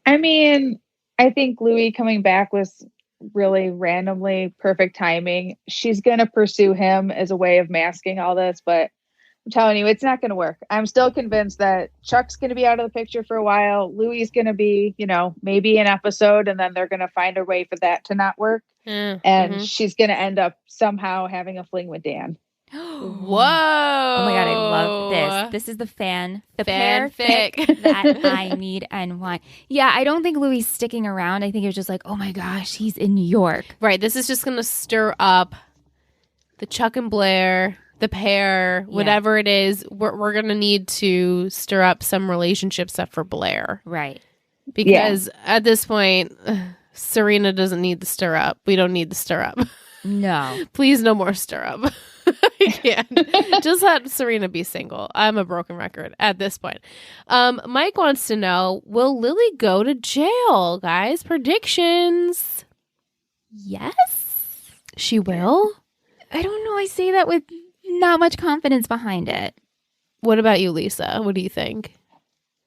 I mean, I think Louis coming back was really randomly perfect timing. She's going to pursue him as a way of masking all this, but I'm telling you, it's not going to work. I'm still convinced that Chuck's going to be out of the picture for a while. Louis is going to be, maybe an episode, and then they're going to find a way for that to not work. And she's going to end up somehow having a fling with Dan. Whoa. Oh my God, I love this. This is the fanfic that I need and want. Yeah, I don't think Louis is sticking around. I think it was just oh my gosh, he's in New York. Right. This is just going to stir up the Chuck and Blair, the pair, whatever it is. We're going to need to stir up some relationship stuff for Blair. Right. Because at this point, Serena doesn't need the stir up. We don't need the stir up. No. Please, no more stir up. I can't. Just let Serena be single. I'm a broken record at this point. Mike wants to know, will Lily go to jail, guys? Predictions. Yes. She will? I don't know. I say that with not much confidence behind it. What about you, Lisa? What do you think?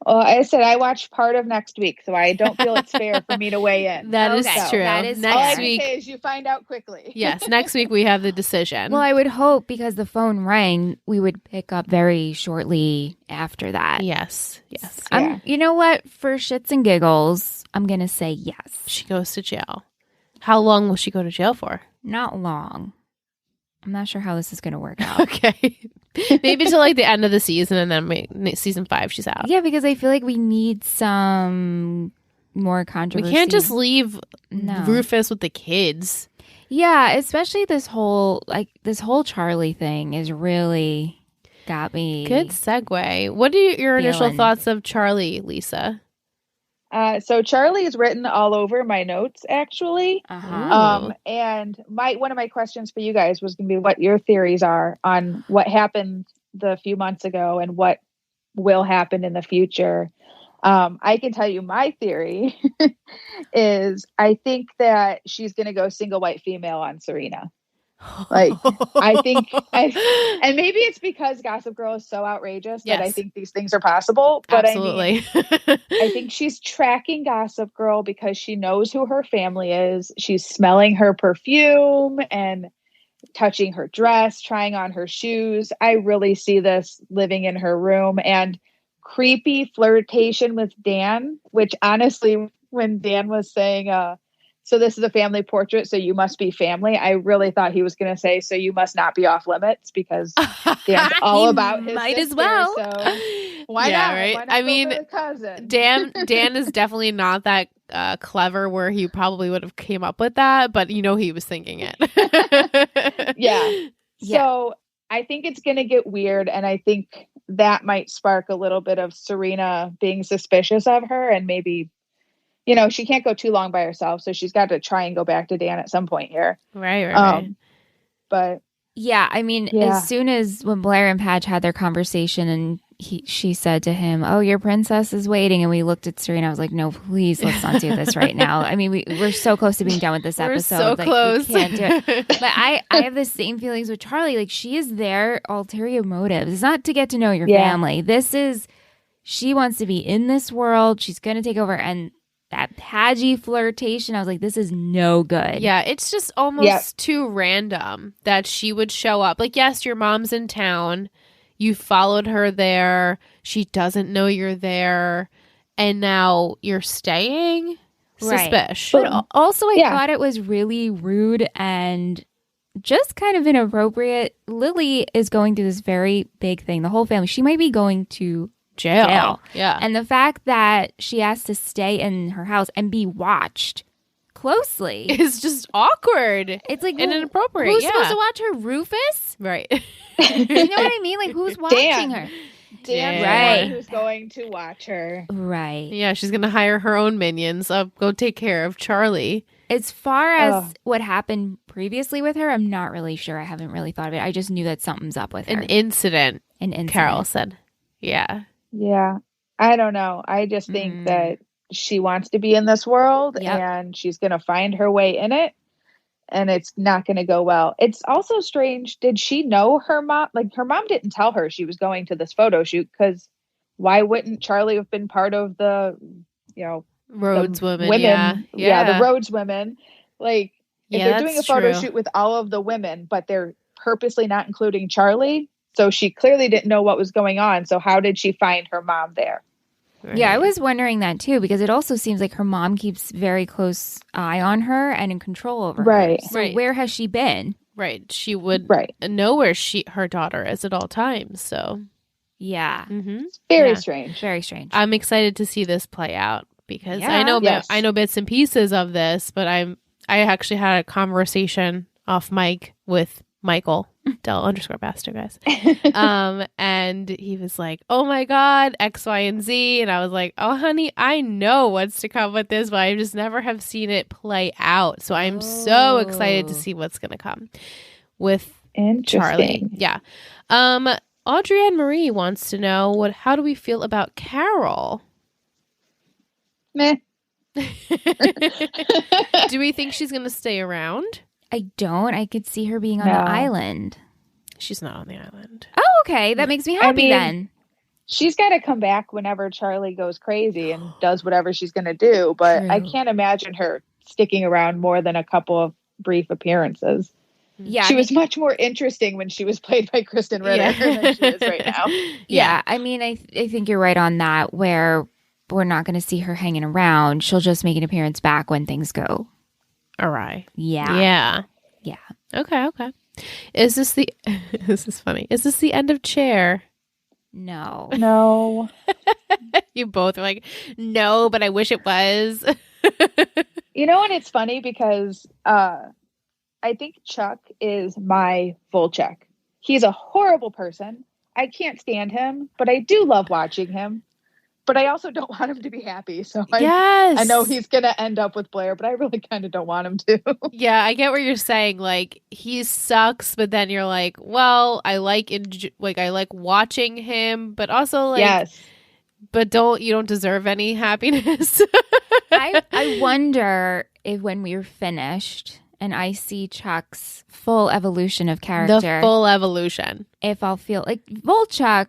Well, I said I watched part of next week, so I don't feel it's fair for me to weigh in. That is true. That is next all week. I can say is you find out quickly. Yes, next week we have the decision. Well, I would hope because the phone rang, we would pick up very shortly after that. Yes. You know what? For shits and giggles, I'm going to say yes. She goes to jail. How long will she go to jail for? Not long. I'm not sure how this is going to work out. Okay. Maybe till like the end of the season, and then season 5 she's out. Yeah, because I feel like we need some more controversy. We can't just leave Rufus with the kids. Yeah, especially this whole Charlie thing is really got me. Good segue. What are your initial thoughts of Charlie, Lisa? So Charlie is written all over my notes, actually. And one of my questions for you guys was going to be what your theories are on what happened the few months ago and what will happen in the future. I can tell you my theory is I think that she's going to go single white female on Serena. Like, I think, and maybe it's because Gossip Girl is so outrageous that I think these things are possible. But absolutely. I think she's tracking Gossip Girl because she knows who her family is. She's smelling her perfume and touching her dress, trying on her shoes. I really see this living in her room, and creepy flirtation with Dan, which honestly, when Dan was saying, so this is a family portrait, so you must be family, I really thought he was going to say, so you must not be off limits, because Dan's all about his might sister, as well. So why not? Right? Why not I mean, cousin? Dan is definitely not that clever where he probably would have came up with that, but he was thinking it. Yeah. So I think it's going to get weird, and I think that might spark a little bit of Serena being suspicious of her, and maybe, she can't go too long by herself, so she's got to try and go back to Dan at some point here. Right. But yeah, I mean, as soon as when Blair and Patch had their conversation and she said to him, "Oh, your princess is waiting," and we looked at Serena, I was like, "No, please, let's not do this right now." I mean, we're so close to being done with this episode. We're so close. We can't do it. But I have the same feelings with Charlie. Like, she is there, ulterior motives. It's not to get to know your family. She wants to be in this world. She's going to take over, and that Padgy flirtation, I was like, this is no good. Yeah, it's just almost too random that she would show up. Like, yes, your mom's in town. You followed her there. She doesn't know you're there. And now you're staying? Right. Suspicious. But also, I thought it was really rude and just kind of inappropriate. Lily is going through this very big thing. The whole family. She might be going to jail. Yeah. And the fact that she has to stay in her house and be watched closely is just awkward. It's like, and inappropriate. Who's supposed to watch her? Rufus? Right. You know what I mean? Like, who's watching her? Dan, right? Who's going to watch her? Right. Yeah, she's going to hire her own minions. Go take care of Charlie. As far as what happened previously with her, I'm not really sure. I haven't really thought of it. I just knew that something's up with her. An incident. Carol said. Yeah. Yeah. I don't know. I just think that she wants to be in this world and she's going to find her way in it, and it's not going to go well. It's also strange. Did she know her mom? Like, her mom didn't tell her she was going to this photo shoot, because why wouldn't Charlie have been part of the, RHODES women? The RHODES women. Like, if they're doing a photo true. shoot with all of the women, but they're purposely not including Charlie, so she clearly didn't know what was going on. So how did she find her mom there? Right. Yeah, I was wondering that too, because it also seems like her mom keeps very close eye on her and in control over her. So where has she been? Right. She would know where her daughter is at all times. So yeah, it's very strange. Very strange. I'm excited to see this play out, because I know bits and pieces of this, but I actually had a conversation off mic with Michael Del_Pastor, guys. And he was like, "Oh my God, X, Y, and Z." And I was like, "Oh, honey, I know what's to come with this, but I just never have seen it play out. So I'm so excited to see what's going to come with Charlie." Yeah. Audrey Ann Marie wants to know, how do we feel about Carol? Meh. Do we think she's going to stay around? I don't. I could see her being on the island. She's not on the island. Oh, okay. That makes me happy then. She's got to come back whenever Charlie goes crazy and does whatever she's going to do. But I can't imagine her sticking around more than a couple of brief appearances. Yeah, she was much more interesting when she was played by Kristen Ritter than she is right now. Yeah, I mean, I think you're right on that, where we're not going to see her hanging around. She'll just make an appearance back when things go awry. Yeah. Okay. Is this the this is funny. Is this the end of Chair? No. No. You both are like, no, but I wish it was. You know, and it's funny because I think Chuck is my Volchek. He's a horrible person. I can't stand him, but I do love watching him. But I also don't want him to be happy. So Yes. I know he's going to end up with Blair, but I really kind of don't want him to. Yeah, I get what you're saying. Like, he sucks, but then you're like, well, I like watching him, but also like, yes. But you don't deserve any happiness. I wonder if when we're finished and I see Chuck's full evolution of character, the full evolution, if I'll feel like Volchek.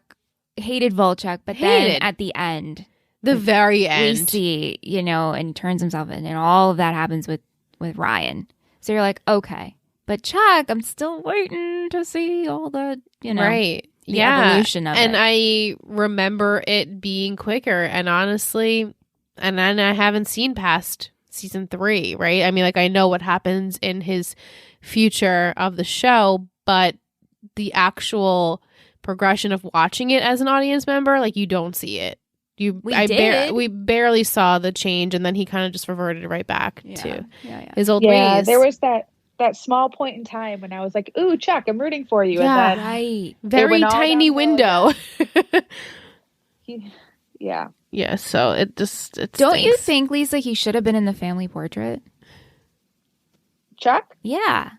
Hated Volchek, but then at the end, the very end, we see, and turns himself in, and all of that happens with Ryan. So you're like, okay, but Chuck, I'm still waiting to see all the, right, the evolution of it. And I remember it being quicker, and honestly, and then I haven't seen past season 3, right? I mean, like, I know what happens in his future of the show, but the actual progression of watching it as an audience member, like, you don't see it. We barely saw the change, and then he kind of just reverted right back to his old ways. There was that small point in time when I was like, ooh, Chuck, I'm rooting for you. Yeah, and then right. Very tiny window. Yeah, so it don't you think, Lisa, he should have been in the family portrait? Chuck? Yeah.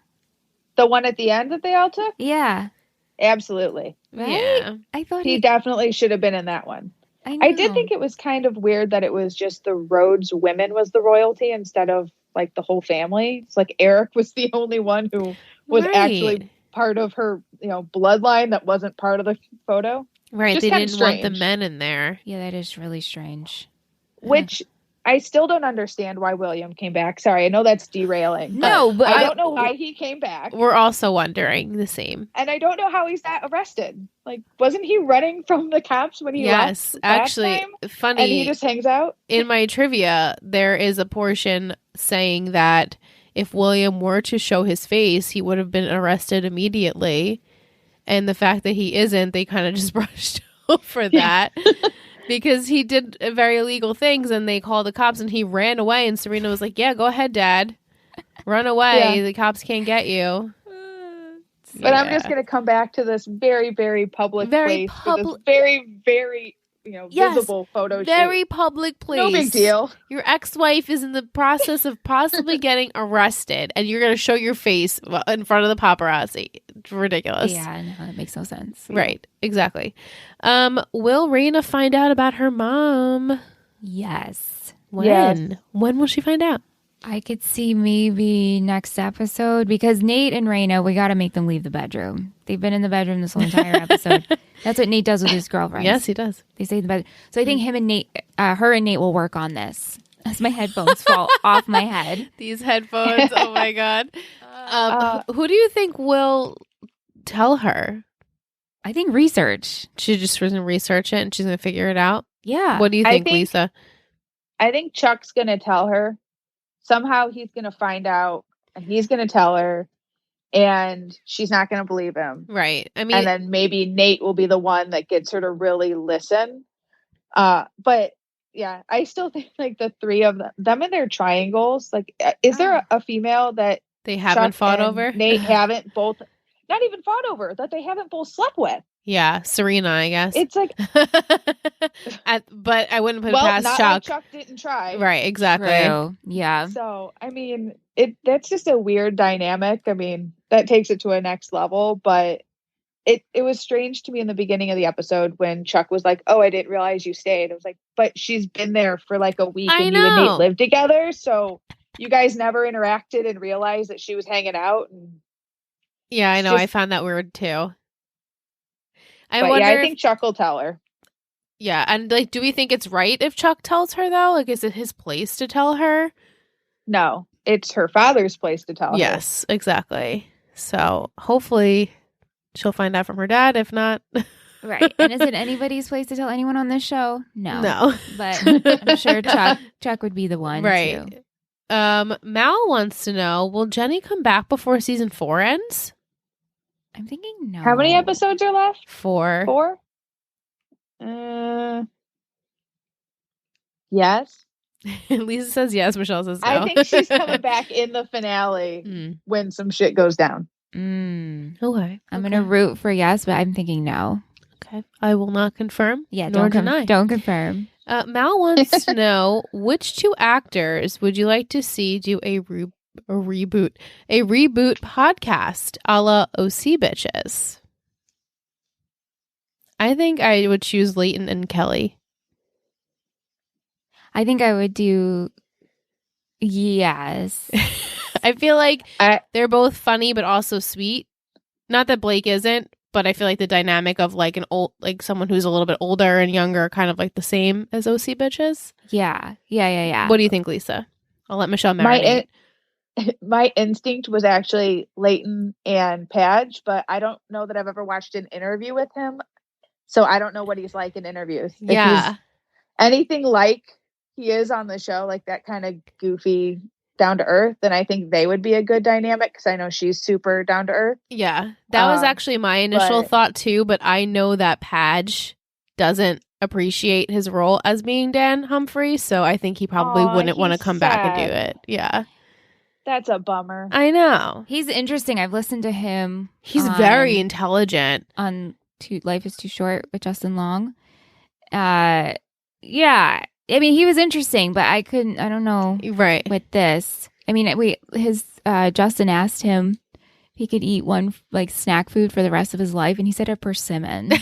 The one at the end that they all took? Yeah. Absolutely. Right? Yeah. I thought he definitely should have been in that one. I did think it was kind of weird that it was just the Rhodes women was the royalty instead of like the whole family. It's like Eric was the only one who was actually part of her, bloodline that wasn't part of the photo. Right. Just they didn't strange. want the men in there. Yeah, that is really strange. Which I still don't understand why William came back. Sorry, I know that's derailing. No, but I don't know why he came back. We're also wondering the same. And I don't know how he's not arrested. Like, wasn't he running from the cops when he left? Yes, actually, funny. And he just hangs out? In my trivia, there is a portion saying that if William were to show his face, he would have been arrested immediately. And the fact that he isn't, they kind of just brushed over that. Because he did very illegal things, and they called the cops, and he ran away, and Serena was like, yeah, go ahead, Dad. Run away. Yeah. The cops can't get you. But I'm just going to come back to this very, very public place. This very, very, visible photo shoot. Very public place. No big deal. Your ex-wife is in the process of possibly getting arrested, and you're going to show your face in front of the paparazzi. It's ridiculous. Yeah, no, that makes no sense. Right, exactly. Will Raina find out about her mom? Yes. When? Yes. When will she find out? I could see maybe next episode, because Nate and Raina, we got to make them leave the bedroom. They've been in the bedroom this whole entire episode. That's what Nate does with his girlfriends. Yes, he does. They stay in the bedroom. So I think her and Nate will work on this as my headphones fall off my head. These headphones, oh my God. Who do you think will tell her? I think research. She just was going to research it and she's going to figure it out? Yeah. What do you think, Lisa? I think Chuck's going to tell her. Somehow he's going to find out and he's going to tell her, and she's not going to believe him. Right. I mean, and then maybe Nate will be the one that gets her to really listen. But yeah, I still think like the three of them in their triangles, like, is there a female that they haven't Chuck fought and over? Nate haven't both, not even fought over, that they haven't both slept with. Yeah, Serena, I guess. It's like, but I wouldn't put it past not Chuck. like Chuck didn't try, Right? Exactly. True. Yeah. So I mean, that's just a weird dynamic. I mean, that takes it to a next level. But it was strange to me in the beginning of the episode when Chuck was like, "Oh, I didn't realize you stayed." I was like, "But she's been there for like a week, and you and Nate lived together, so you guys never interacted and realized that she was hanging out." And yeah, I know. I found that weird too. I think Chuck will tell her. Yeah, and like, do we think it's right if Chuck tells her though? Like, is it his place to tell her? No, it's her father's place to tell her. Yes, exactly. So hopefully she'll find out from her dad. If not, right. And is it anybody's place to tell anyone on this show? No. But I'm sure Chuck would be the one. Right. Too. Mal wants to know: will Jenny come back before season 4 ends? I'm thinking no. How many episodes are left? 4. 4? Yes. Lisa says yes. Michelle says no. I think she's coming back in the finale when some shit goes down. Okay. I'm going to root for yes, but I'm thinking no. Okay. I will not confirm. Yeah, nor deny. Don't confirm. Mal wants to know, which 2 actors would you like to see do a reboot podcast a la OC Bitches? I think I would choose Leighton and Kelly. I think I would do yes. I feel like they're both funny but also sweet. Not that Blake isn't, but I feel like the dynamic of like someone who's a little bit older and younger, kind of like the same as OC Bitches. Yeah. What do you think, Lisa? I'll let Michelle marinate. My instinct was actually Leighton and Padge, but I don't know that I've ever watched an interview with him. So I don't know what he's like in interviews. Yeah. If he's anything like he is on the show, like that kind of goofy, down to earth, then I think they would be a good dynamic because I know she's super down to earth. Yeah. That was actually my initial thought too, but I know that Padge doesn't appreciate his role as being Dan Humphrey, so I think he probably wouldn't want to come back and do it. Yeah. That's a bummer. I know. He's interesting. I've listened to him. He's very intelligent. On Life is Too Short with Justin Long. Yeah. I mean, he was interesting, but I don't know. Right. With this. I mean, Justin asked him if he could eat one like snack food for the rest of his life, and he said a persimmon.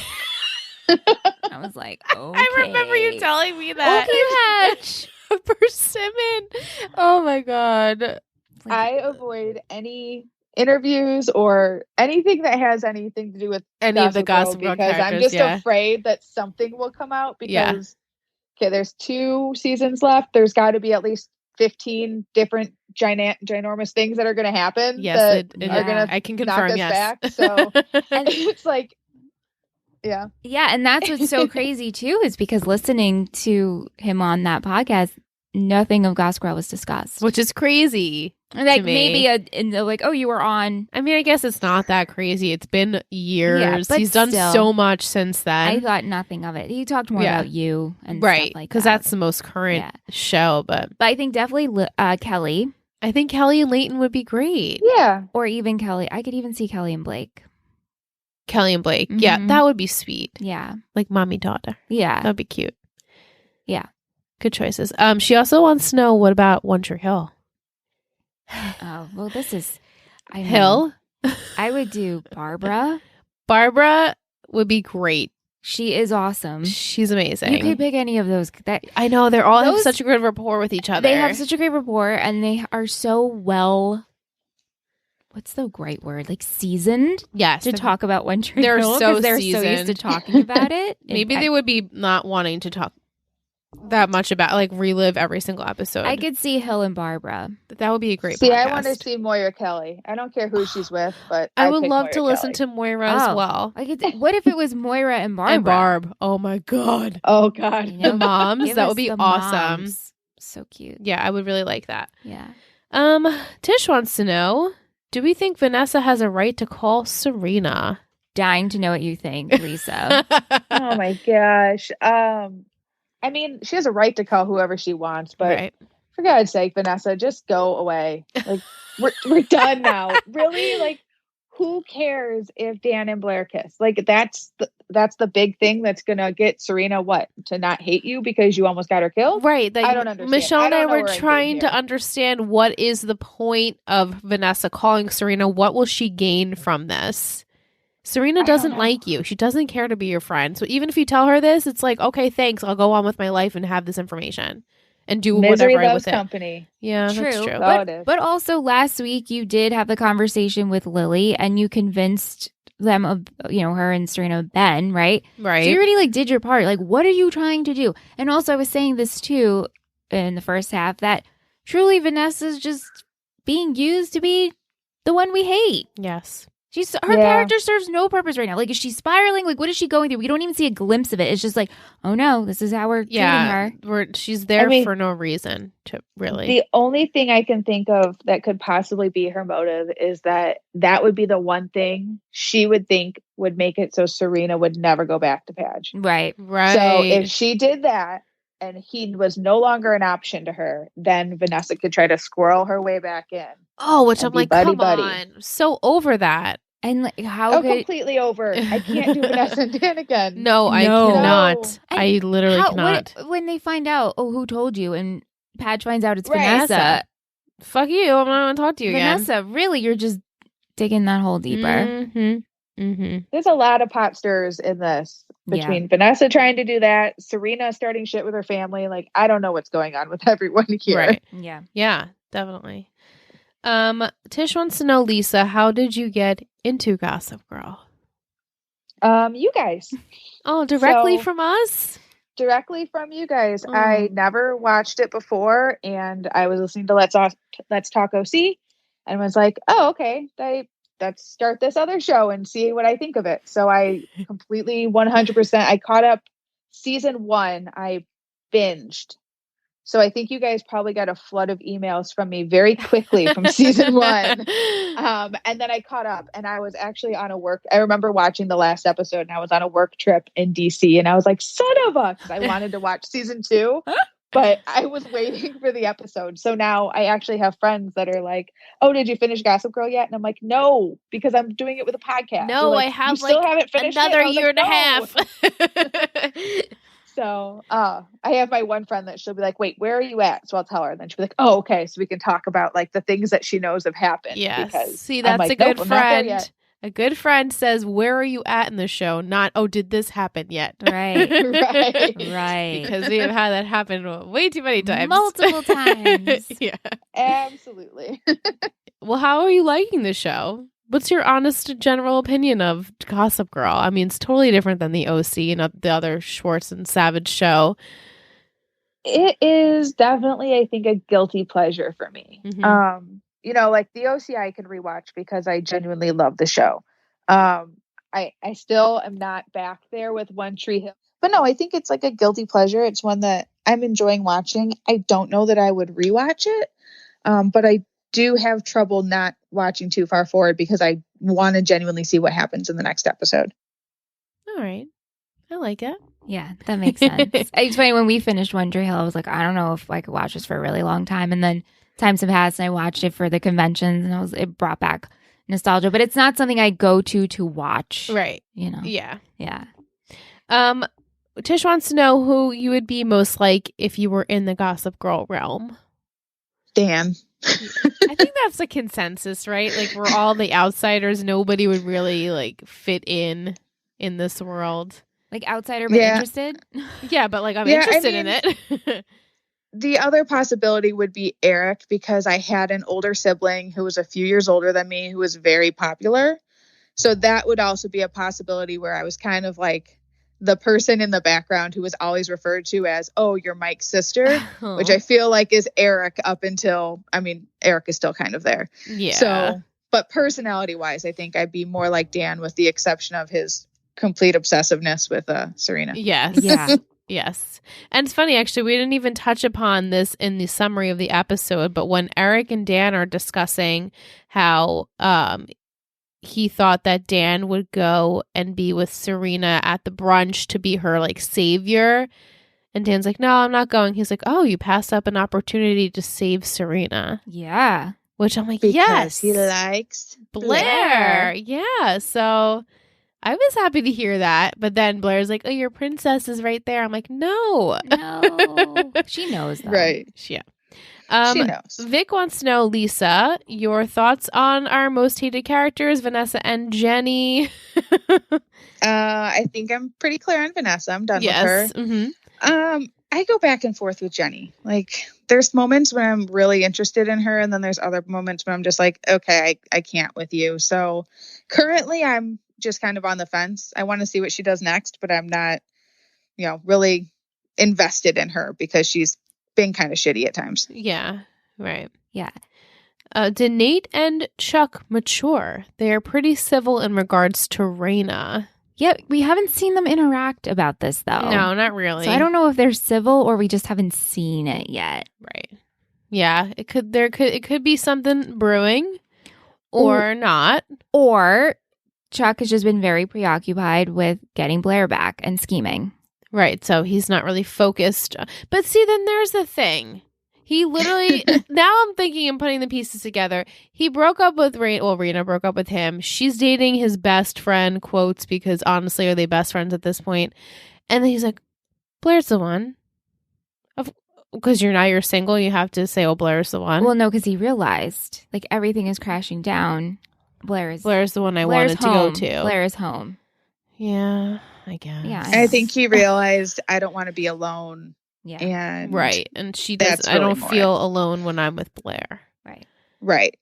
I was like, okay. I remember you telling me that. Okay, Hatch. A persimmon. Oh my God. I avoid any interviews or anything that has anything to do with any of the Gossip Girl because characters, I'm just afraid that something will come out because okay, there's 2 seasons left. There's got to be at least 15 different ginormous things that are going to happen. Yes, that are going to I can confirm. knock us back. So and it's like, yeah, and that's what's so crazy too is because listening to him on that podcast, nothing of Gossip Girl was discussed, which is crazy. Like maybe you were on. I mean, I guess it's not that crazy. It's been years. He's done so much since then. I thought nothing of it. He talked more about you and right, stuff like that. Because that's the most current show. But I think definitely Kelly. I think Kelly and Leighton would be great. Yeah, or even Kelly. I could even see Kelly and Blake. Kelly and Blake. Mm-hmm. Yeah, that would be sweet. Yeah, like mommy daughter. Yeah, that'd be cute. Yeah, good choices. She also wants to know, what about One Tree Hill? Oh, well, this is Hill. I would do Barbara. Barbara would be great. She is awesome. She's amazing. You could pick any of those. I know they all have such a good rapport with each other. They have such a great rapport, and they are so well. What's the right word? Like seasoned. Yes, to talk about One Tree Hill. They're so used to talking about it. Maybe they would be not wanting to talk that much about, like, relive every single episode. I could see Hill and Barbara. That would be a great podcast. I want to see Moira Kelly. I don't care who she's with, but I would love to listen to Moira as well. What if it was Moira and Barbara? And Barb. Oh my God. Oh God. You know, the moms. That would be awesome. Moms. So cute. Yeah, I would really like that. Yeah. Tish wants to know, do we think Vanessa has a right to call Serena? Dying to know what you think, Lisa. Oh my gosh. I mean, she has a right to call whoever she wants, but for God's sake, Vanessa, just go away. Like, we're done now. Really? Like, who cares if Dan and Blair kiss? Like, that's the big thing that's gonna get Serena to not hate you because you almost got her killed. Right. I don't understand. Michelle and I were trying to understand what is the point of Vanessa calling Serena. What will she gain from this? Serena doesn't like you. She doesn't care to be your friend. So even if you tell her this, it's like, okay, thanks. I'll go on with my life and have this information and do whatever I with company. It. Yeah, true. That's true. But also last week you did have the conversation with Lily and you convinced them of, her and Serena Ben, right? Right. So you already did your part. Like, what are you trying to do? And also I was saying this too in the first half that truly Vanessa's just being used to be the one we hate. Yes. Her character serves no purpose right now. Like, is she spiraling? Like, what is she going through? We don't even see a glimpse of it. It's just like, oh no, this is how we're treating her. She's there for no reason to really. The only thing I can think of that could possibly be her motive is that would be the one thing she would think would make it so Serena would never go back to Padge. Right. So if she did that and he was no longer an option to her, then Vanessa could try to squirrel her way back in. Oh, which I'm like, come on. I'm so over that. And like, completely over. I can't do Vanessa and Dan again. No, I cannot. I literally cannot. When they find out, who told you? And Padge finds out it's Vanessa. Fuck you. I'm not going to talk to you Vanessa, again. Really? You're just digging that hole deeper. Mm-hmm. Mm-hmm. There's a lot of pot stirs in this between Vanessa trying to do that, Serena starting shit with her family. Like, I don't know what's going on with everyone here. Right. Yeah. Yeah, definitely. Tish wants to know, Lisa, how did you get into Gossip Girl? You guys. Oh, directly from us? Directly from you guys. I never watched it before, and I was listening to Let's Talk OC, and was like, oh, okay, let's start this other show and see what I think of it. So I completely 100%, I caught up season 1. I binged. So I think you guys probably got a flood of emails from me very quickly from season 1. And then I caught up, and I was actually on I remember watching the last episode, and I was on a work trip in DC, and I was like, son of a, because I wanted to watch season 2, but I was waiting for the episode. So now I actually have friends that are like, oh, did you finish Gossip Girl yet? And I'm like, no, because I'm doing it with a podcast. No, like, I have still haven't finished another year and a half. So I have my one friend that she'll be like, wait, where are you at? So I'll tell her. And then she'll be like, oh, okay. So we can talk about like the things that she knows have happened. Yes. Because see, that's like, a good nope, friend. A good friend says, where are you at in the show? Not, oh, did this happen yet? Right. Right. Because we have had that happen way too many times. Multiple times. Yeah. Absolutely. Well, how are you liking the show? What's your honest general opinion of Gossip Girl? I mean, it's totally different than the OC and the other Schwartz and Savage show. It is definitely, I think, a guilty pleasure for me. Mm-hmm. Like the OC I can rewatch because I genuinely love the show. I still am not back there with One Tree Hill. But no, I think it's like a guilty pleasure. It's one that I'm enjoying watching. I don't know that I would rewatch it, but I do have trouble not watching too far forward because I want to genuinely see what happens in the next episode. All right. I like it. Yeah, that makes sense. It's funny, when we finished One Tree Hill, I was like, I don't know if I could watch this for a really long time. And then times have passed and I watched it for the conventions and it brought back nostalgia. But it's not something I go to watch. Right. Yeah. Yeah. Tish wants to know who you would be most like if you were in the Gossip Girl realm. Dan. I think that's a consensus, right? Like, we're all the outsiders. Nobody would really like fit in this world. Like outsider, but interested. Yeah, but like I'm interested in it. The other possibility would be Eric, because I had an older sibling who was a few years older than me who was very popular. So that would also be a possibility where I was kind of like the person in the background who was always referred to as, oh, you're Mike's sister, which I feel like is Eric up until, Eric is still kind of there. Yeah. So, but personality wise, I think I'd be more like Dan with the exception of his complete obsessiveness with Serena. Yes. Yeah. Yes. And it's funny, actually, we didn't even touch upon this in the summary of the episode, but when Eric and Dan are discussing how he thought that Dan would go and be with Serena at the brunch to be her like savior, and Dan's like, no, I'm not going. He's like, oh, you passed up an opportunity to save Serena. Yeah. Which I'm like, because yes. He likes Blair. Yeah. So I was happy to hear that. But then Blair's like, oh, your princess is right there. I'm like, no. She knows that. Right. Yeah. She knows. Vic wants to know, Lisa, your thoughts on our most hated characters, Vanessa and Jenny. I think I'm pretty clear on Vanessa. I'm done with her. Mm-hmm. I go back and forth with Jenny. Like, there's moments when I'm really interested in her, and then there's other moments when I'm just like, okay, I can't with you. So currently I'm just kind of on the fence. I want to see what she does next, but I'm not, really invested in her because she's been kind of shitty at times. Yeah. Right. Yeah. Did Nate and Chuck mature? They are pretty civil in regards to Raina. Yeah, we haven't seen them interact about this, though. No, not really. So I don't know if they're civil or we just haven't seen it yet. Right. Yeah, it could be something brewing or not. Or Chuck has just been very preoccupied with getting Blair back and scheming. Right, so he's not really focused. But see, then there's the thing. He literally, now I'm thinking and putting the pieces together. He broke up with Raina. Well, Raina broke up with him. She's dating his best friend, quotes, because honestly, are they best friends at this point? And then he's like, Blair's the one. Because you're single, you have to say, oh, Blair's the one. Well, no, because he realized, like, everything is crashing down. Blair's the one I wanted to go to. Blair is home. Yeah, I guess. Yeah, I think he realized, I don't want to be alone. Yeah. And right. And she does. Really I don't feel alone when I'm with Blair. Right.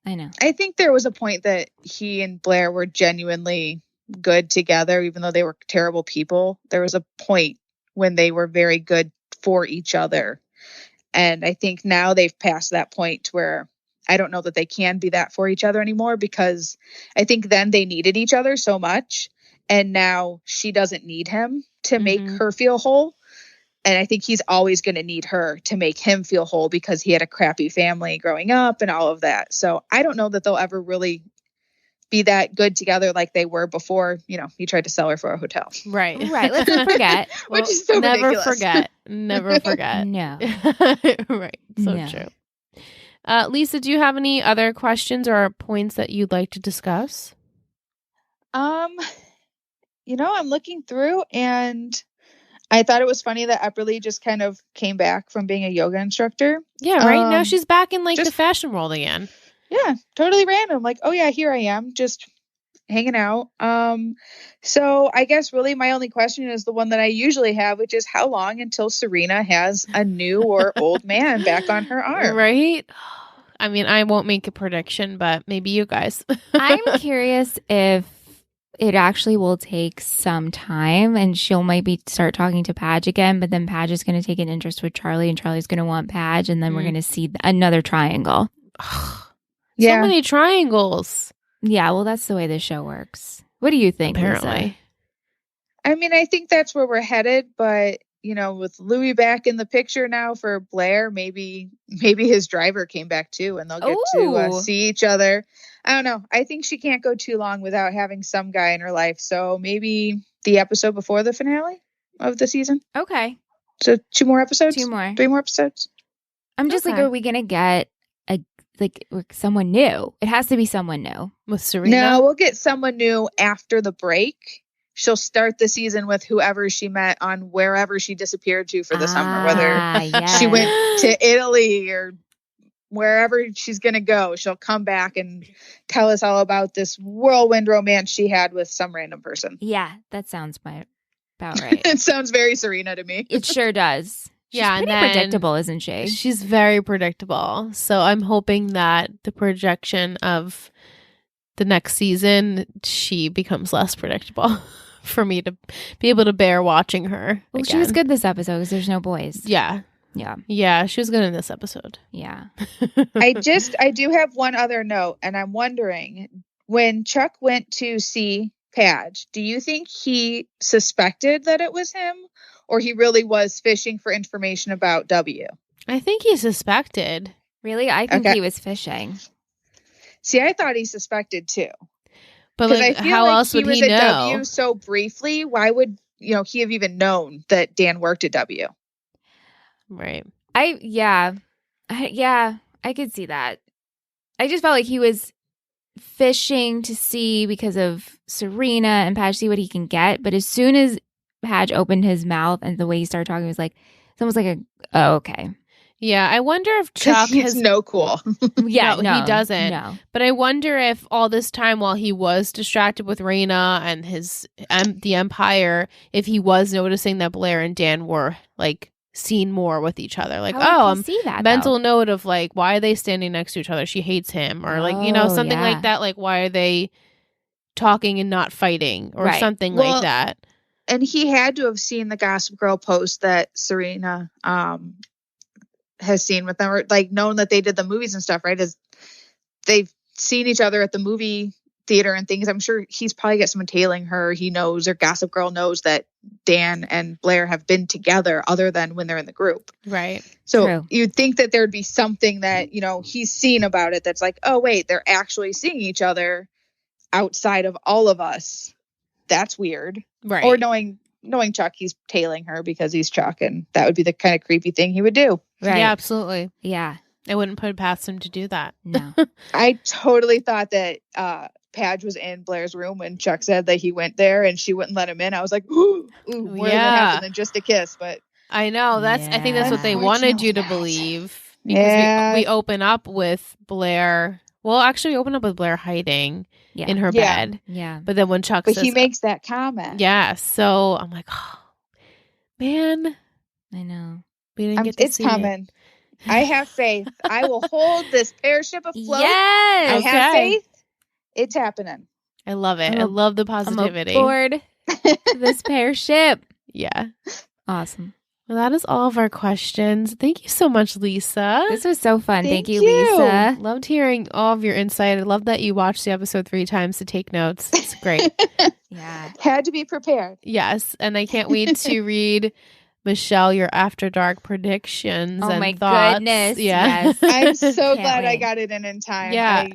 I know. I think there was a point that he and Blair were genuinely good together, even though they were terrible people. There was a point when they were very good for each other. And I think now they've passed that point where I don't know that they can be that for each other anymore, because I think then they needed each other so much. And now she doesn't need him to make her feel whole. And I think he's always going to need her to make him feel whole because he had a crappy family growing up and all of that. So I don't know that they'll ever really be that good together like they were before, he tried to sell her for a hotel. Right. Let's not forget. Which is so never ridiculous. forget. Never forget. No. Right. So true. Lisa, do you have any other questions or points that you'd like to discuss? I'm looking through and I thought it was funny that Epperly just kind of came back from being a yoga instructor. Yeah, right. Now she's back in the fashion world again. Yeah, totally random. Like, oh yeah, here I am, just hanging out. So I guess really my only question is the one that I usually have, which is how long until Serena has a new or old man back on her arm? Right? I mean, I won't make a prediction, but maybe you guys. I'm curious if it actually will take some time and she'll maybe start talking to Padge again, but then Padge is going to take an interest with Charlie and Charlie's going to want Padge, and then we're going to see another triangle. So many triangles. Yeah, well, that's the way the show works. What do you think, apparently? Lisa? I mean, I think that's where we're headed, but with Louis back in the picture now for Blair, maybe his driver came back too, and they'll get to see each other. I don't know. I think she can't go too long without having some guy in her life. So maybe the episode before the finale of the season. Okay. So 2 more episodes? 2 more. 3 more episodes? I'm just like, are we going to get someone new? It has to be someone new. With Serena? No, we'll get someone new after the break. She'll start the season with whoever she met on wherever she disappeared to for the summer, whether she went to Italy or wherever she's going to go. She'll come back and tell us all about this whirlwind romance she had with some random person. Yeah, that sounds about right. It sounds very Serena to me. It sure does. She's pretty predictable, isn't she? She's very predictable. So I'm hoping that the projection of the next season, she becomes less predictable for me to be able to bear watching her. Well, again. she was good this episode because there's no boys. Yeah. Yeah, she was good in this episode. Yeah. I do have one other note, and I'm wondering, when Chuck went to see Padge, do you think he suspected that it was him, or he really was fishing for information about W? I think he suspected. Really? I think he was fishing. See, I thought he suspected too. But I feel how else would he know? At W so briefly, why would he have even known that Dan worked at W? Right. I could see that. I just felt like he was fishing to see because of Serena and Padge, see what he can get. But as soon as Padge opened his mouth and the way he started talking, it was like, it's almost like okay. Yeah, I wonder if Chuck has no cool. Yeah, no, he doesn't. No. But I wonder if all this time while he was distracted with Raina and the Empire, if he was noticing that Blair and Dan were seen more with each other. See that, mental note of why are they standing next to each other? She hates him, or something like that. Why are they talking and not fighting, or something like that? And he had to have seen the Gossip Girl post that Serena has seen with them, or like known that they did the movies and stuff, right? Is they've seen each other at the movie theater and things. I'm sure he's probably got someone tailing her. He knows, or Gossip Girl knows, that Dan and Blair have been together other than when they're in the group. Right. So True. you'd think that there'd be something that, he's seen about it that's like, oh, wait, they're actually seeing each other outside of all of us. That's weird. Right. Or knowing Chuck, he's tailing her because he's Chuck, and that would be the kind of creepy thing he would do. Right. Yeah, absolutely. Yeah. I wouldn't put it past him to do that. No. I totally thought that Padge was in Blair's room when Chuck said that he went there and she wouldn't let him in. I was like, ooh, more than happened than just a kiss. But I know I think that's what they wanted you to believe, because we open up with Blair. Well, actually, we open up with Blair hiding in her bed. Yeah. But then when Chuck says, he makes that comment. Yeah. So I'm like, oh, man. I know. We didn't get to it's see coming. it. I have faith. I will hold this airship afloat. Yes. I have faith. It's happening. I love it. I love the positivity. I'm aboard this pair ship. Yeah. Awesome. Well, that is all of our questions. Thank you so much, Lisa. This was so fun. Thank you, you. Lisa. Loved hearing all of your insight. I love that you watched the episode 3 times to take notes. It's great. Yeah. Had to be prepared. Yes. And I can't wait to read, Michelle, your After Dark predictions and my thoughts. goodness. Yeah. Yes. I'm so Can't glad I wait. got it in time. Yeah.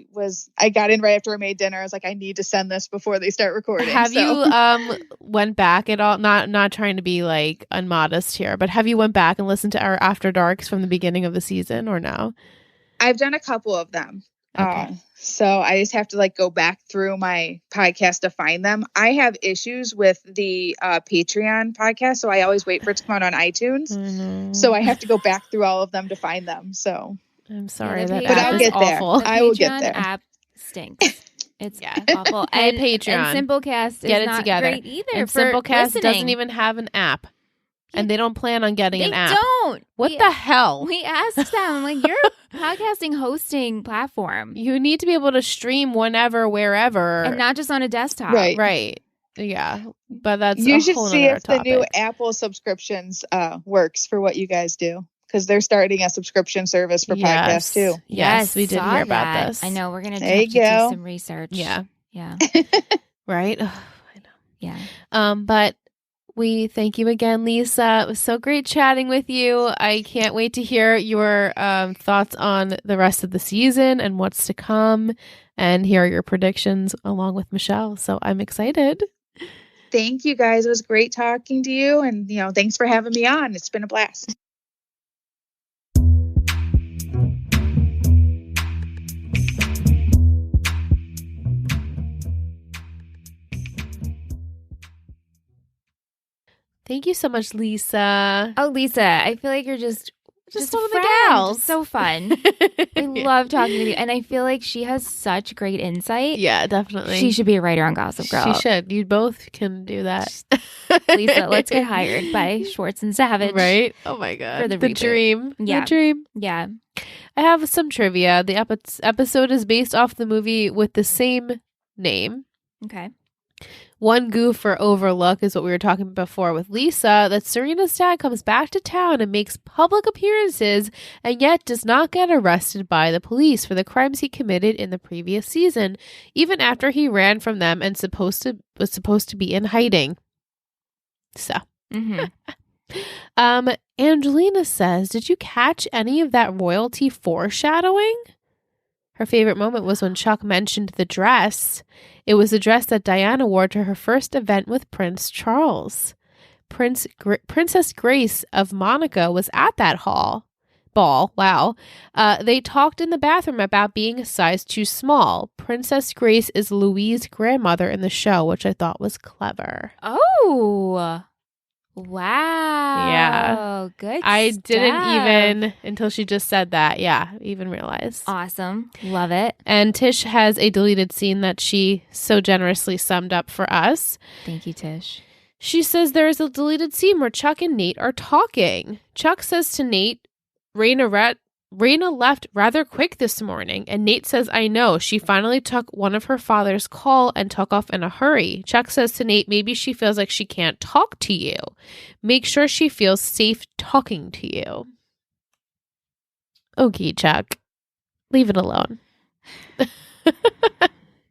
I got in right after I made dinner. I was like, I need to send this before they start recording. Have you went back at all? Not trying to be like unmodest here, but have you went back and listened to our After Darks from the beginning of the season or no? I've done a couple of them. Okay. So I just have to go back through my podcast to find them. I have issues with the Patreon podcast, so I always wait for it to come out on iTunes. Mm-hmm. So I have to go back through all of them to find them. So I'm sorry Yeah, that but app I'll is get there. awful. The I will get Patreon there. app stinks. It's awful. Hey, And Patreon. Simplecast is Get it not together. great either. And for Simplecast listening. doesn't even have an app. And they don't plan on getting They an app. don't. What the hell? We asked them, you're a podcasting hosting platform. You need to be able to stream whenever, wherever. And not just on a desktop. Right. Right. Yeah. But that's you a should whole see nother if the new topic. Apple subscriptions works for what you guys do, because they're starting a subscription service for podcasts too. Yes, we did saw hear about that. this. I know. We're going to There you do go. some research. Yeah. Yeah. Right? Ugh, I know. Yeah. But we thank you again, Lisa. It was so great chatting with you. I can't wait to hear your thoughts on the rest of the season and what's to come, and hear your predictions along with Michelle. So I'm excited. Thank you guys. It was great talking to you, and thanks for having me on. It's been a blast. Thank you so much, Lisa. Oh, Lisa, I feel like you're just one of the friend. gals. So fun. I love talking with you. And I feel like she has such great insight. Yeah, definitely. She should be a writer on Gossip Girl. She should. You both can do that. Lisa, let's get hired by Schwartz and Savage. Right? Oh my God. For the the reboot. dream. Yeah. The dream. Yeah. I have some trivia. The episode is based off the movie with the same name. Okay. One goof or overlook is what we were talking about before with Lisa, that Serena's dad comes back to town and makes public appearances and yet does not get arrested by the police for the crimes he committed in the previous season, even after he ran from them and was supposed to be in hiding. So, Angelina says, did you catch any of that royalty foreshadowing? Her favorite moment was when Chuck mentioned the dress. It was the dress that Diana wore to her first event with Prince Charles. Princess Grace of Monaco was at that ball. Wow. They talked in the bathroom about being a size too small. Princess Grace is Louise's grandmother in the show, which I thought was clever. Oh. Wow. Yeah. Good I stuff. didn't even, until she just said that, even realize. Awesome. Love it. And Tish has a deleted scene that she so generously summed up for us. Thank you, Tish. She says there is a deleted scene where Chuck and Nate are talking. Chuck says to Nate, Raina left rather quick this morning, and Nate says, I know. She finally took one of her father's call and took off in a hurry. Chuck says to Nate, maybe she feels like she can't talk to you. Make sure she feels safe talking to you. Okay, Chuck. Leave it alone.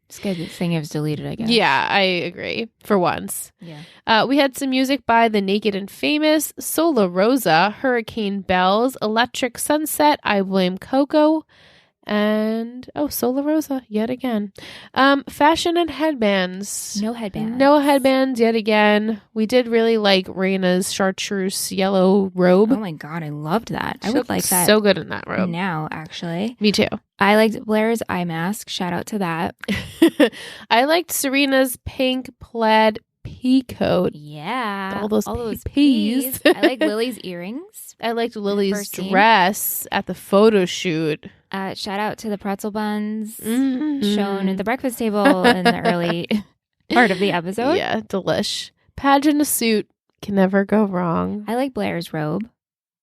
It's good this thing was deleted, I guess. Yeah, I agree. For once. Yeah. We had some music by The Naked and Famous, Sola Rosa, Hurricane Bells, Electric Sunset, I Blame Coco, and Sola Rosa yet again. Fashion and headbands. No headbands. No headbands yet again. We did really like Raina's chartreuse yellow robe. Oh my God, I loved that. I would like that so good in that robe. now, actually. Me too. I liked Blair's eye mask. Shout out to that. I liked Serena's pink plaid pea coat. Yeah. All those peas. I like Lily's earrings. I liked Lily's dress at the photo shoot. Shout out to the pretzel buns Mm-hmm. shown at the breakfast table in the early part of the episode. Yeah, delish. Padge in a suit. Can never go wrong. I like Blair's robe.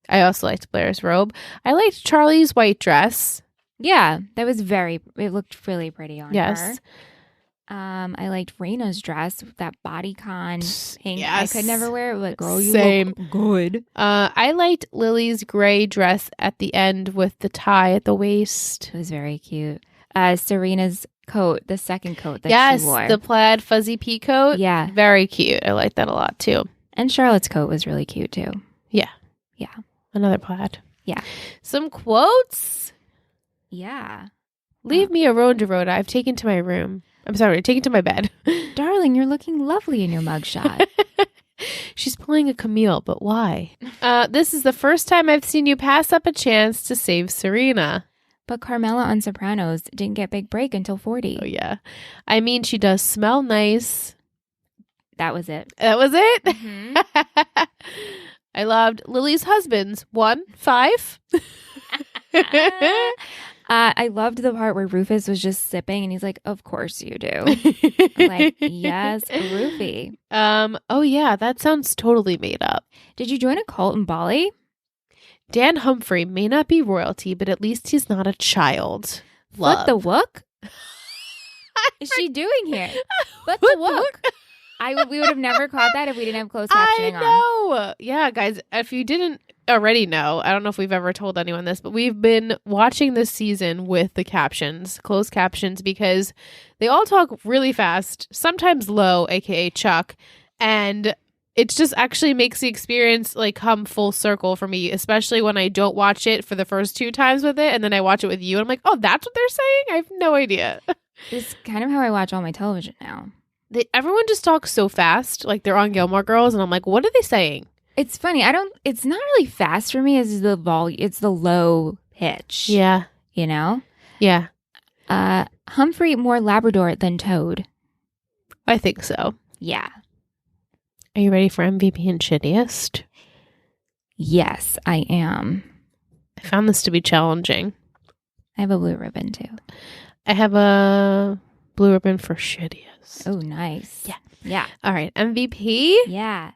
I also liked Blair's robe. I liked Charlie's white dress. Yeah, that was it looked really pretty on her. Yes. I liked Raina's dress, that bodycon pink. Yes. I could never wear it, but girl, you Same. look good. I liked Lily's gray dress at the end with the tie at the waist. It was very cute. Serena's coat, the second coat that she wore. Yes, the plaid fuzzy pea coat. Yeah. Very cute. I like that a lot too. And Charlotte's coat was really cute too. Yeah. Yeah. Another plaid. Yeah. Some quotes. Yeah. Leave me a road to Rhoda. I've taken to my room. I'm sorry, taken to my bed. Darling, you're looking lovely in your mugshot. She's pulling a Camille, but why? This is the first time I've seen you pass up a chance to save Serena. But Carmela on Sopranos didn't get big break until 40. Oh, yeah. I mean, she does smell nice. That was it. That was it? Mm-hmm. I loved Lily's husbands. 1, 5. I loved the part where Rufus was just sipping and he's like, of course you do. I'm like, yes, Rufy. Oh, yeah. That sounds totally made up. Did you join a cult in Bali? Dan Humphrey may not be royalty, but at least he's not a child. What the wook is she doing here? What the wook? We would have never caught that if we didn't have closed captioning on. I know. Yeah, guys, if you didn't already know, I don't know if we've ever told anyone this, but we've been watching this season with the captions, closed captions, because they all talk really fast, sometimes low, aka Chuck, and it just actually makes the experience like come full circle for me, especially when I don't watch it for the first 2 times with it, and then I watch it with you, and I'm like, oh, that's what they're saying? I have no idea. It's kind of how I watch all my television now. Everyone just talks so fast, like they're on Gilmore Girls, and I'm like, what are they saying? It's funny. It's not really fast for me as the volume. It's the low pitch. Yeah. You know? Yeah. Humphrey more Labrador than Toad. I think so. Yeah. Are you ready for MVP and shittiest? Yes, I am. I found this to be challenging. I have a blue ribbon too. I have a blue ribbon for shittiest. Oh, nice. Yeah. Yeah. All right. MVP? Yeah.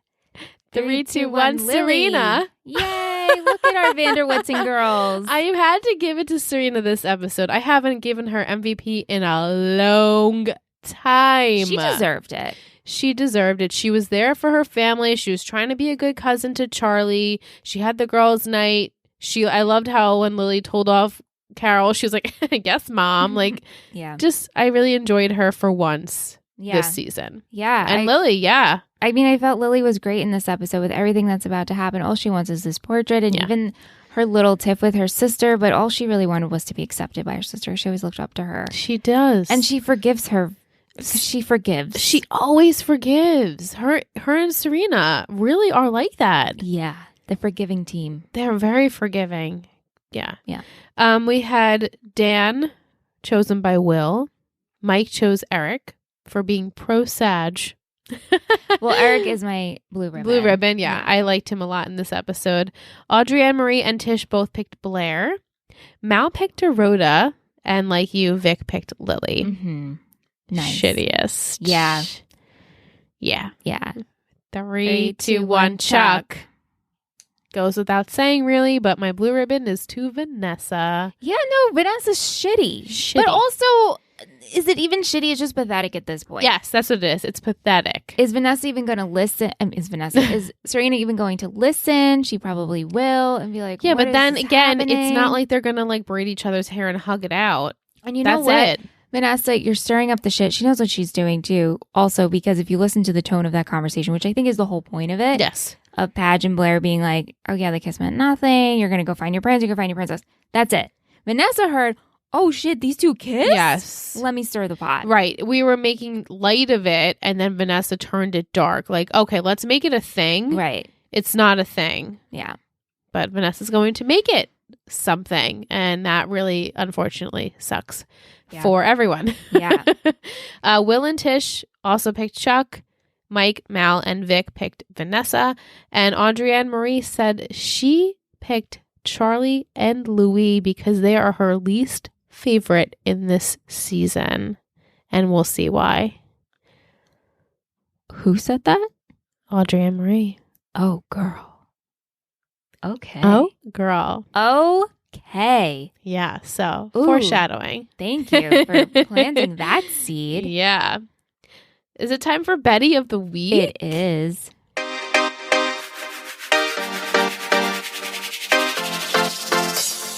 3, 2, 1, Serena. Yay. Look at our Vanderwoodson girls. I had to give it to Serena this episode. I haven't given her MVP in a long time. She deserved it. She deserved it. She was there for her family. She was trying to be a good cousin to Charlie. She had the girls' night. I loved how when Lily told off Carol, she was like, I guess, Mom. Like, yeah. I really enjoyed her for once yeah. this season. Yeah. And Lily, yeah. I mean, I felt Lily was great in this episode with everything that's about to happen. All she wants is this portrait and even her little tiff with her sister. But all she really wanted was to be accepted by her sister. She always looked up to her. She does. And she forgives her. She forgives. She always forgives. Her and Serena really are like that. Yeah. The forgiving team. They're very forgiving. Yeah. Yeah. We had Dan chosen by Will. Mike chose Eric for being pro-Sag. Well, Eric is my blue ribbon. Blue ribbon, yeah. I liked him a lot in this episode. Audrey Ann Marie and Tish both picked Blair. Mal picked Rhoda. And like you, Vic picked Lily. Mm-hmm. Nice. Shittiest. Yeah. Yeah. Yeah. 3, 2, 1, Chuck. Goes without saying, really, but my blue ribbon is to Vanessa. Yeah, no, Vanessa's shitty. But also, is it even shitty? It's just pathetic at this point. Yes, that's what it is. It's pathetic. Is Vanessa even going to listen? Is Serena even going to listen? She probably will and be like, yeah, but then again, happening? It's not like they're going to like braid each other's hair and hug it out. And you know what? That's it. Vanessa, you're stirring up the shit. She knows what she's doing too. Also, because if you listen to the tone of that conversation, which I think is the whole point of it. Yes. Of Padge and Blair being like, oh yeah, the kiss meant nothing. You're going to go find your prince. You're going to find your princess. That's it. Vanessa heard, oh shit, these two kiss? Yes. Let me stir the pot. Right. We were making light of it, and then Vanessa turned it dark. Like, okay, let's make it a thing. Right. It's not a thing. Yeah. But Vanessa's going to make it something, and that really, unfortunately, sucks for everyone. Yeah. Will and Tish also picked Chuck. Mike, Mal, and Vic picked Vanessa. And Audrey-Anne Marie said she picked Charlie and Louis because they are her least favorite in this season. And we'll see why. Who said that? Audrey-Anne Marie. Oh, girl. Okay. Oh, girl. Okay. Yeah, so Ooh. Foreshadowing. Thank you for planting that seed. Yeah. Is it time for Betty of the Week? It is.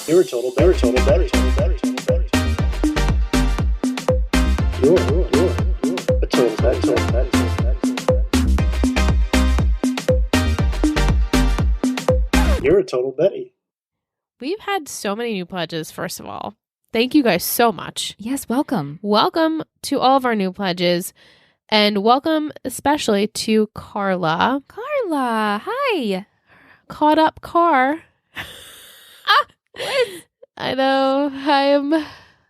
You're a total Betty. You're a total Betty. You're a total Betty. We've had so many new pledges, first of all. Thank you guys so much. Yes, welcome. Welcome to all of our new pledges. And welcome especially to Carla. Carla, hi. Caught up car. I know. I am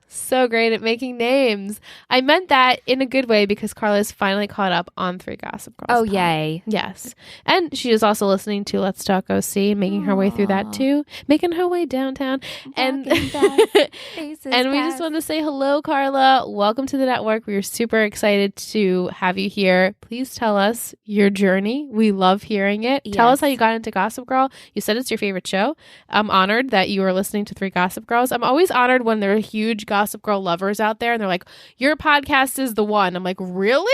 so great at making names. I meant that in a good way because Carla is finally caught up on 3 Gossip Girls. Oh, yay. Yes. And she is also listening to Let's Talk OC, making her way through that too, making her way downtown. And we just want to say hello, Carla. Welcome to the network. We are super excited to have you here. Please tell us your journey. We love hearing it. Yes. Tell us how you got into Gossip Girl. You said it's your favorite show. I'm honored that you are listening to 3 Gossip Girls. I'm always honored when there are huge Gossip Girl lovers out there and they're like, your podcast is the one. I'm like, really?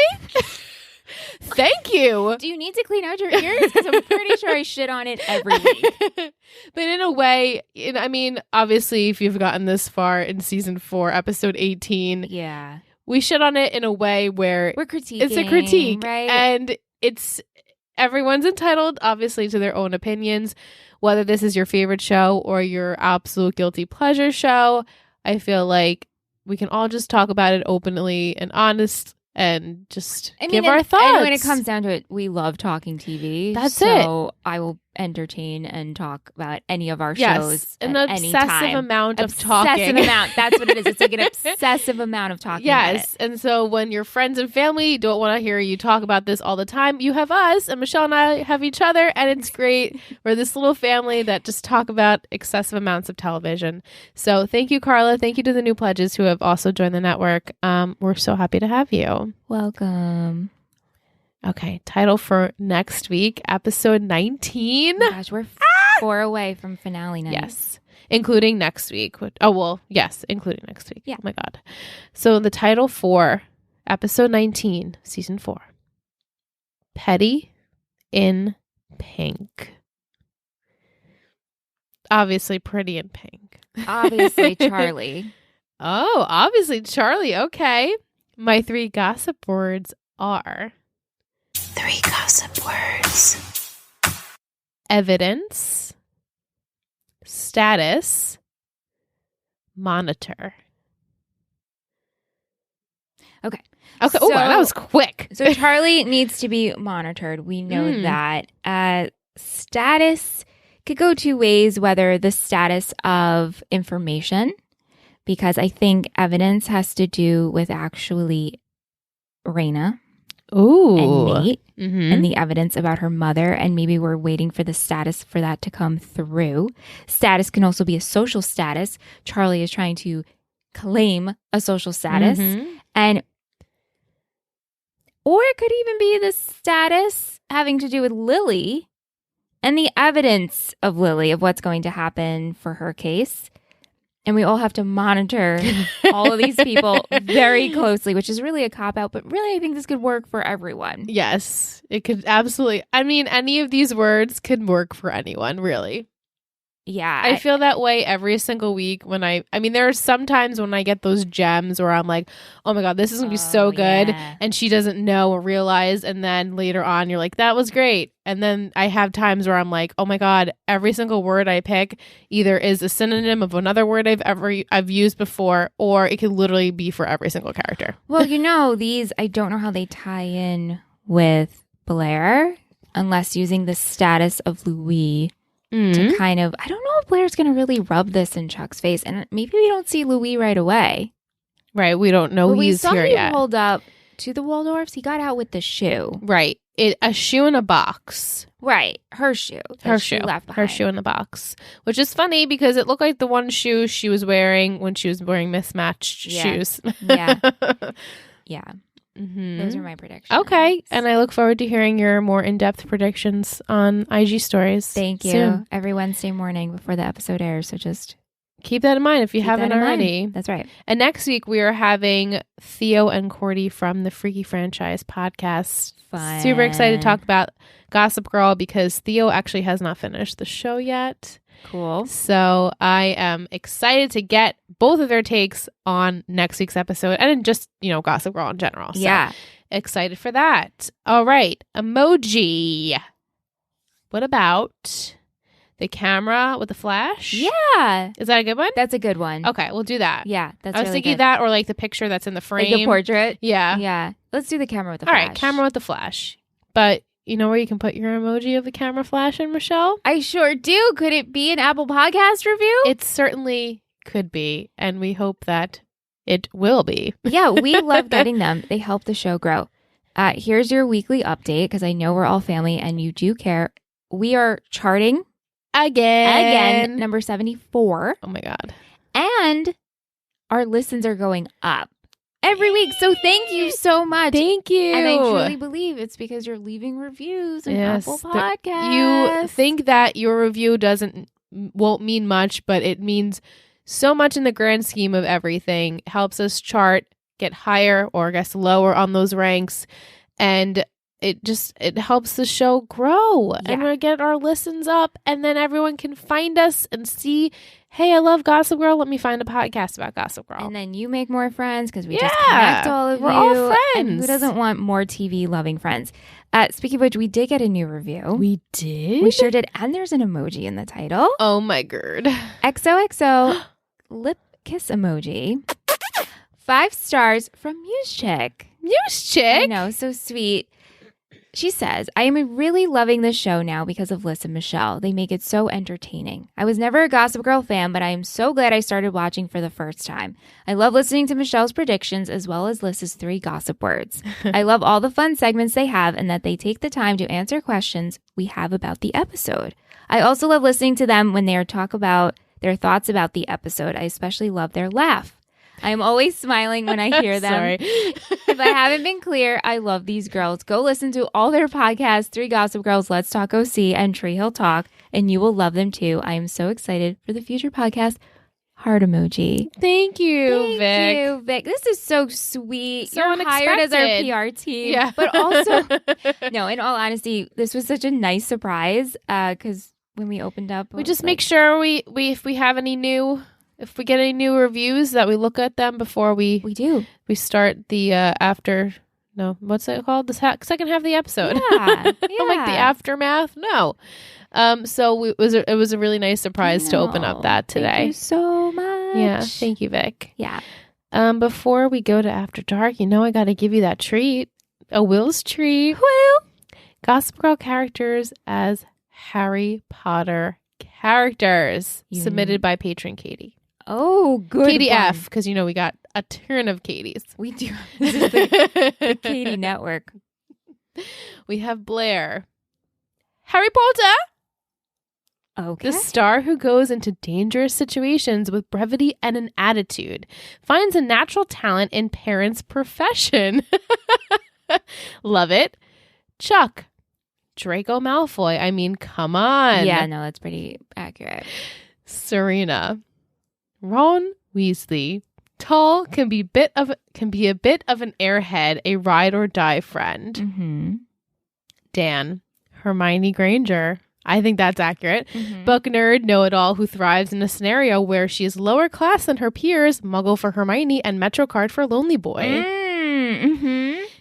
Thank you. Do you need to clean out your ears? Because I'm pretty sure I shit on it every week. But in a way, I mean, obviously, if you've gotten this far in season 4, episode 18, yeah, we shit on it in a way where we're critiquing. It's a critique, right? And everyone's entitled, obviously, to their own opinions. Whether this is your favorite show or your absolute guilty pleasure show, I feel like we can all just talk about it openly and honest and just give our thoughts. And when it comes down to it, we love talking TV. That's it. So I will entertain and talk about any of our shows an at obsessive any time. amount of talking. Obsessive amount. That's what it is. It's like an obsessive amount of talking. Yes. And so when your friends and family don't want to hear you talk about this all the time, you have us, and Michelle and I have each other, and it's great. We're this little family that just talk about excessive amounts of television. So thank you, Carla. Thank you to the new pledges who have also joined the network. We're so happy to have you. Welcome. Okay, title for next week, episode 19. Oh my gosh, we're 4 away from finale night. Yes, including next week. Yes, including next week. Yeah. Oh my God. So the title for episode 19, season 4, Petty in Pink. Obviously Pretty in Pink. Obviously Charlie. Oh, obviously Charlie. Okay. My 3 gossip words are... 3 gossip words. Evidence, status, monitor. Okay. Oh, wow, that was quick. So Charlie needs to be monitored. We know that. Status could go 2 ways, whether the status of information, because I think evidence has to do with actually Raina. Ooh. And Nate and the evidence about her mother, and maybe we're waiting for the status for that to come through. Status can also be a social status. Charlie is trying to claim a social status, or it could even be the status having to do with Lily and the evidence of Lily of what's going to happen for her case. And we all have to monitor all of these people very closely, which is really a cop-out. But really, I think this could work for everyone. Yes, it could absolutely. I mean, any of these words could work for anyone, really. Yeah. I feel that way every single week when I mean, there are some times when I get those gems where I'm like, oh my God, this is going to be so good. Yeah. And she doesn't know or realize. And then later on, you're like, that was great. And then I have times where I'm like, oh my God, every single word I pick either is a synonym of another word I've used before, or it could literally be for every single character. Well, these, I don't know how they tie in with Blair, unless using the status of Louis to kind of, I don't know if Blair's going to really rub this in Chuck's face. And maybe we don't see Louis right away. Right. We don't know he's here yet. He pulled up to the Waldorfs. He got out with the shoe. Right. A shoe in a box. Right. Her shoe. Her shoe. Left behind. Her shoe in the box. Which is funny because it looked like the one shoe she was wearing when she was wearing mismatched shoes. Yeah. Yeah. Mm-hmm. Those are my predictions. Okay. And I look forward to hearing your more in-depth predictions on IG stories. Thank you. Soon. Every Wednesday morning before the episode airs. So just keep that in mind if you haven't already. That's right. And next week we are having Theo and Cordy from the Freaky Franchise podcast. Fun. Super excited to talk about Gossip Girl because Theo actually has not finished the show yet. Cool. So I am excited to get both of their takes on next week's episode and just, Gossip Girl in general. So yeah. Excited for that. All right. Emoji. What about the camera with the flash? Yeah. Is that a good one? That's a good one. Okay, we'll do that. Yeah. That's I was really thinking good. that or like the picture that's in the frame. Like the portrait. Yeah. Yeah. Let's do the camera with the All flash. right. Camera with the flash. But you know where you can put your emoji of the camera flashing, Michelle? I sure do. Could it be an Apple Podcast review? It certainly could be. And we hope that it will be. Yeah, we love getting them. They help the show grow. Here's your weekly update because I know we're all family and you do care. We are charting again, number 74. Oh my God. And our listens are going up every week. So thank you so much. Thank you. And I truly believe it's because you're leaving reviews on Apple Podcasts. You think that your review won't mean much, but it means so much in the grand scheme of everything. Helps us chart, get higher or I guess lower on those ranks. And it helps the show grow and we get our listens up and then everyone can find us and see, hey, I love Gossip Girl. Let me find a podcast about Gossip Girl. And then you make more friends because we just connect all of you. We're all friends. And who doesn't want more TV loving friends? Speaking of which, we did get a new review. We did? We sure did. And there's an emoji in the title. Oh my God. XOXO lip kiss emoji. 5 stars from Muse Chick. Muse Chick? I know, so sweet. She says, I am really loving the show now because of Liz and Michelle. They make it so entertaining. I was never a Gossip Girl fan, but I am so glad I started watching for the first time. I love listening to Michelle's predictions as well as Liz's 3 gossip words. I love all the fun segments they have and that they take the time to answer questions we have about the episode. I also love listening to them when they talk about their thoughts about the episode. I especially love their laugh. I'm always smiling when I hear them. Sorry. If I haven't been clear, I love these girls. Go listen to all their podcasts, 3 Gossip Girls, Let's Talk OC, and Tree Hill Talk, and you will love them too. I am so excited for the future podcast. Heart emoji. Thank you, Vic. Thank you, Vic. This is so sweet. So You're hired as our PR team. Yeah. But also, no, in all honesty, this was such a nice surprise because when we opened up, we just make sure if we have any new... If we get any new reviews that we look at them before we start the what's it called? The second half of the episode. Yeah. Like the aftermath. No. So it was a really nice surprise to open up that today. Thank you so much. Yeah. Thank you, Vic. Yeah. Before we go to After Dark, I got to give you that treat. A Will's treat. Will. Gossip Girl characters as Harry Potter characters submitted by patron Katie. Oh, good. Katie one. F, because we got a turn of Katies. We do. This is the Katie Network. We have Blair. Harry Potter. Okay. The star who goes into dangerous situations with brevity and an attitude finds a natural talent in parents' profession. Love it. Chuck. Draco Malfoy. I mean, come on. Yeah, no, that's pretty accurate. Serena. Ron Weasley. Tall, can be a bit of an airhead, a ride or die friend. Mm-hmm. Dan. Hermione Granger. I think that's accurate. Book nerd, know-it-all who thrives in a scenario where she is lower class than her peers, muggle for Hermione, and MetroCard for Lonely Boy.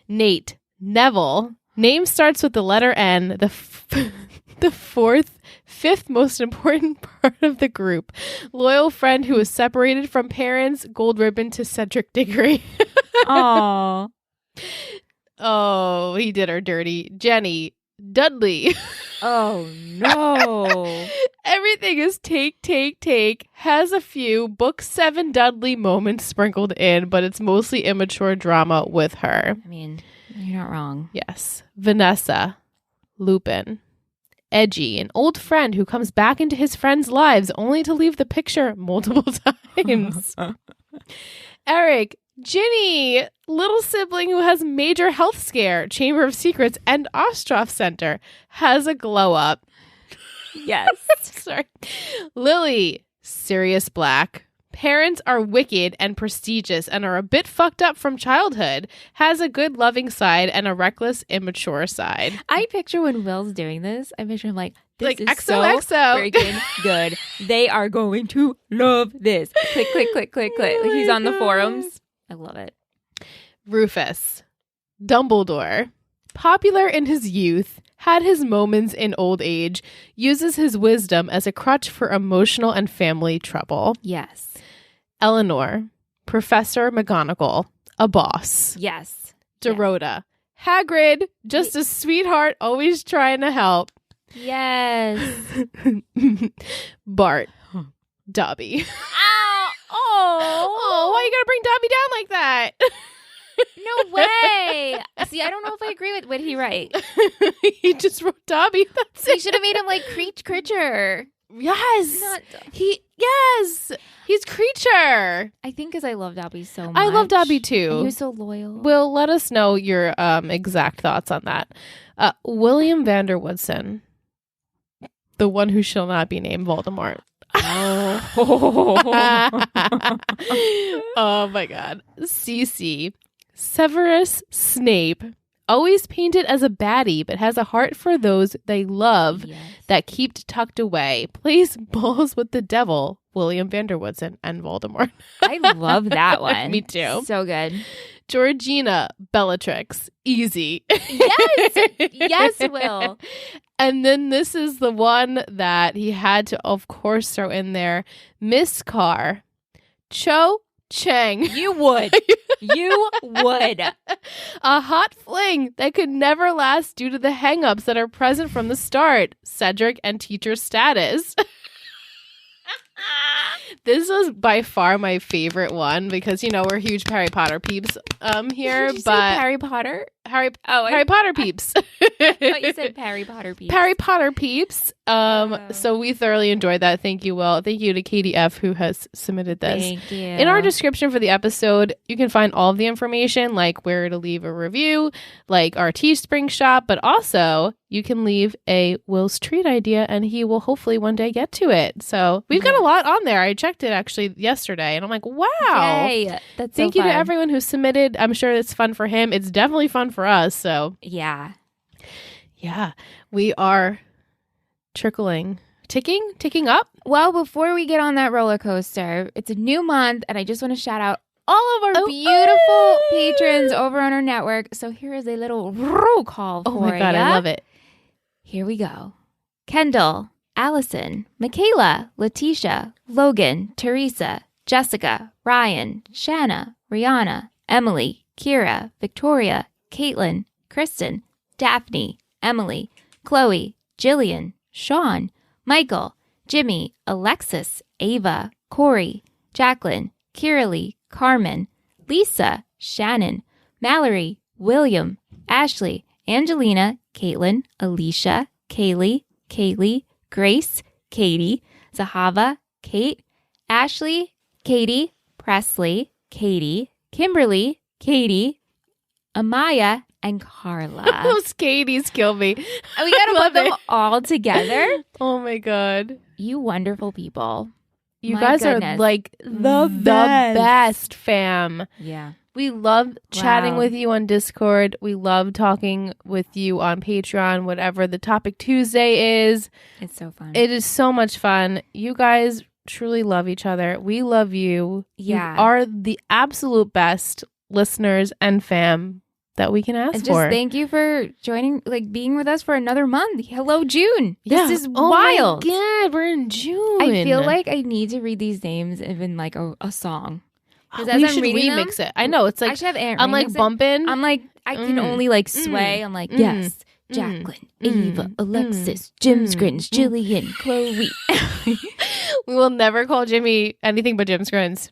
Nate. Neville. Name starts with the letter N, the fifth most important part of the group. Loyal friend who is separated from parents, gold ribbon to Cedric Diggory. Aww. Oh, he did her dirty. Jenny. Dudley. Oh, no. Everything is take. Has a few book 7 Dudley moments sprinkled in, but it's mostly immature drama with her. I mean, you're not wrong. Yes. Vanessa. Lupin. Edgy, an old friend who comes back into his friends' lives only to leave the picture multiple times. Eric. Ginny, little sibling who has major health scare, Chamber of Secrets, and Ostroff Center, has a glow up. Yes. Sorry. Lily, Sirius Black. Parents are wicked and prestigious and are a bit fucked up from childhood. Has a good loving side and a reckless, immature side. I picture when Will's doing this, I picture him like, this like is XOXO. so freaking good. They are going to love this. Click, click, click, click, click. Oh Like he's my on the God. forums. I love it. Rufus. Dumbledore. Popular in his youth, had his moments in old age, uses his wisdom as a crutch for emotional and family trouble. Yes. Eleanor. Professor McGonagall. A boss. Yes. Dorota. Hagrid. Just a sweetheart, always trying to help. Yes. Bart. Dobby. Ow. Oh, why you gotta bring Dobby down like that? No way. See, I don't know if I agree with what he write. He just wrote Dobby. That's They it. should have made him like Creature. Yes. Not- He's Creature. I think because I love Dobby so much. I love Dobby And too. he was so loyal. Will, let us know your exact thoughts on that. William Vanderwoodson, the one who shall not be named Voldemort. Oh my God. Cece. Severus Snape. Always painted as a baddie, but has a heart for those they love Yes. that keep tucked away. Plays balls with the devil, William Vanderwoodson, and Voldemort. I love that one. Me too. So good. Georgina Bellatrix. Easy. Yes. Yes, Will. And then this is the one that he had to, of course, throw in there. Miss Carr. Cho Chang. You would. You would. A hot fling that could never last due to the hang-ups that are present from the start. Cedric and teacher status. This was by far my favorite one because, you know, we're huge Harry Potter peeps here. Did you but say Harry Potter? Harry I Potter peeps. thought you said Harry Potter peeps. Harry Potter peeps. So we thoroughly enjoyed that. Thank you, Will. Thank you to Katie F, who has submitted this. Thank you. In our description for the episode, you can find all of the information, like where to leave a review, like our Teespring shop, but also you can leave a Will's treat idea and he will hopefully one day get to it. So we've got a lot on there. I checked it actually yesterday and I'm like, wow. Yay. That's Thank so you to fun. everyone who submitted. I'm sure it's fun for him. It's definitely fun for us. So Yeah. yeah, we are ticking up. Well, before we get on that roller coaster, it's a new month, and I just want to shout out all of our beautiful patrons over on our network. So here is a little roll call for Oh my God, ya. I love it. Here we go. Kendall, Allison, Michaela, Letitia, Logan, Teresa, Jessica, Ryan, Shanna, Rihanna, Emily, Kira, Victoria, Caitlin, Kristen, Daphne, Emily, Chloe, Jillian, Sean, Michael, Jimmy, Alexis, Ava, Corey, Jacqueline, Kiralee, Carmen, Lisa, Shannon, Mallory, William, Ashley, Angelina, Caitlin, Alicia, Kaylee, Grace, Katie, Zahava, Kate, Ashley, Katie, Presley, Katie, Kimberly, Katie, Amaya, and Carla. Those Katie's kill me. And we gotta put them all together. Oh my God. You wonderful people. You My guys goodness. are like the best fam. Yeah. We love chatting Wow. with you on Discord. We love talking with you on Patreon, whatever the topic Tuesday is. It's so fun. It is so much fun. You guys truly love each other. We love you. Yeah. You are the absolute best listeners and fam that we can ask and for. just thank you for joining, like being with us for another month. Hello, June. Yeah. This is Oh wild. my God, we're in June. I feel like I need to read these names in like a song. Because we as I'm should reading remix them, it. I know it's I like should have Aaron I'm like remix it. bumping. I'm like I can only like sway. I'm like yes, Jacqueline, Eva, Alexis, Jim Scrins, Jillian, Chloe. We will never call Jimmy anything but Jim Scrins.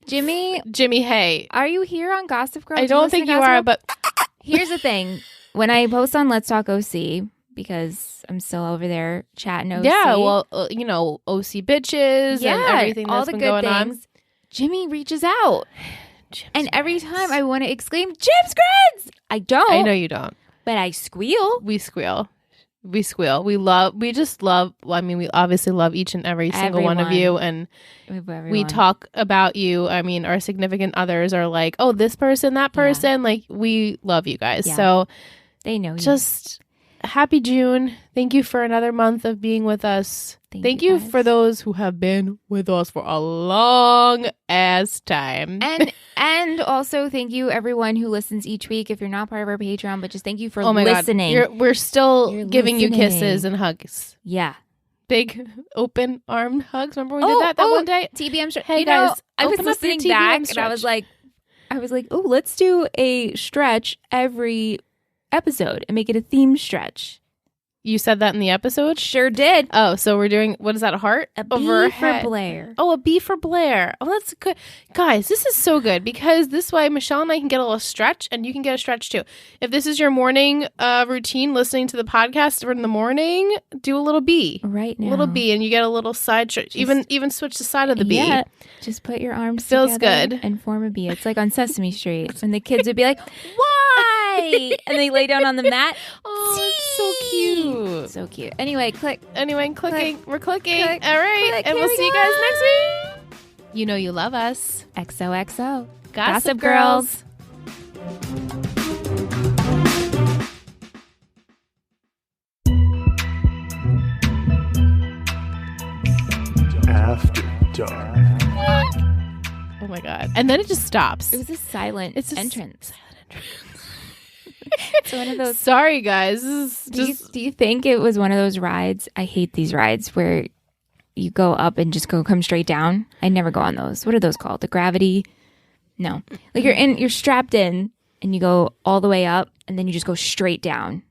Jimmy, hey. are you here on Gossip Girl? I Do you don't listen think to you Gossip are, Girl? but Here's the thing. When I post on Let's Talk OC, because I'm still over there chatting OC. yeah, well, OC bitches and everything all that's the been good going on. things. Jimmy reaches out. Jim And every Scrins. time I want to exclaim, Jim Scrins! I don't. I know you don't. But I squeal. We squeal. We just love, well, I mean, we obviously love each and every single one of you. And we talk about you. I mean, our significant others are like, oh, this person, that person. Like, we love you guys. Yeah. So They know you. just happy June. Thank you for another month of being with us. Thank you guys. for those who have been with us for a long ass time. And also thank you everyone who listens each week. If you're not part of our Patreon, but just thank you for oh my listening. God. We're still You're giving you listening. kisses and hugs. Yeah. Big open armed hugs. Remember we did that one day? TBM stretch. Hey, You know, guys, I was open up your listening TBM back and stretch. I was like, oh, let's do a stretch every episode and make it a theme stretch. You said that in the episode? Sure did. Oh, so we're doing, what is that, a heart? A over B her for head. Blair. Oh, a B for Blair. Oh, that's good. Guys, this is so good because this way Michelle and I can get a little stretch and you can get a stretch too. If this is your morning routine, listening to the podcast in the morning, do a little B. Right now. A little B and you get a little side stretch. Even switch the side of the B. Yeah. Just put your arms Feels together good. and form a B. It's like on Sesame Street when the kids would be like, why? And they lay down on the mat. Oh, it's so cute. So cute. Anyway, click. Anyway, clicking. We're clicking. Click. All right. Click. And Here we'll we see you go. guys next week. You know you love us. XOXO. Gossip Girls. After dark. Oh my God. And then it just stops. It was a silent It's a entrance. It's one of those. Sorry, guys. This is just Do you think it was one of those rides? I hate these rides where you go up and just come straight down. I never go on those. What are those called? The gravity? No. Like you're strapped in and you go all the way up and then you just go straight down.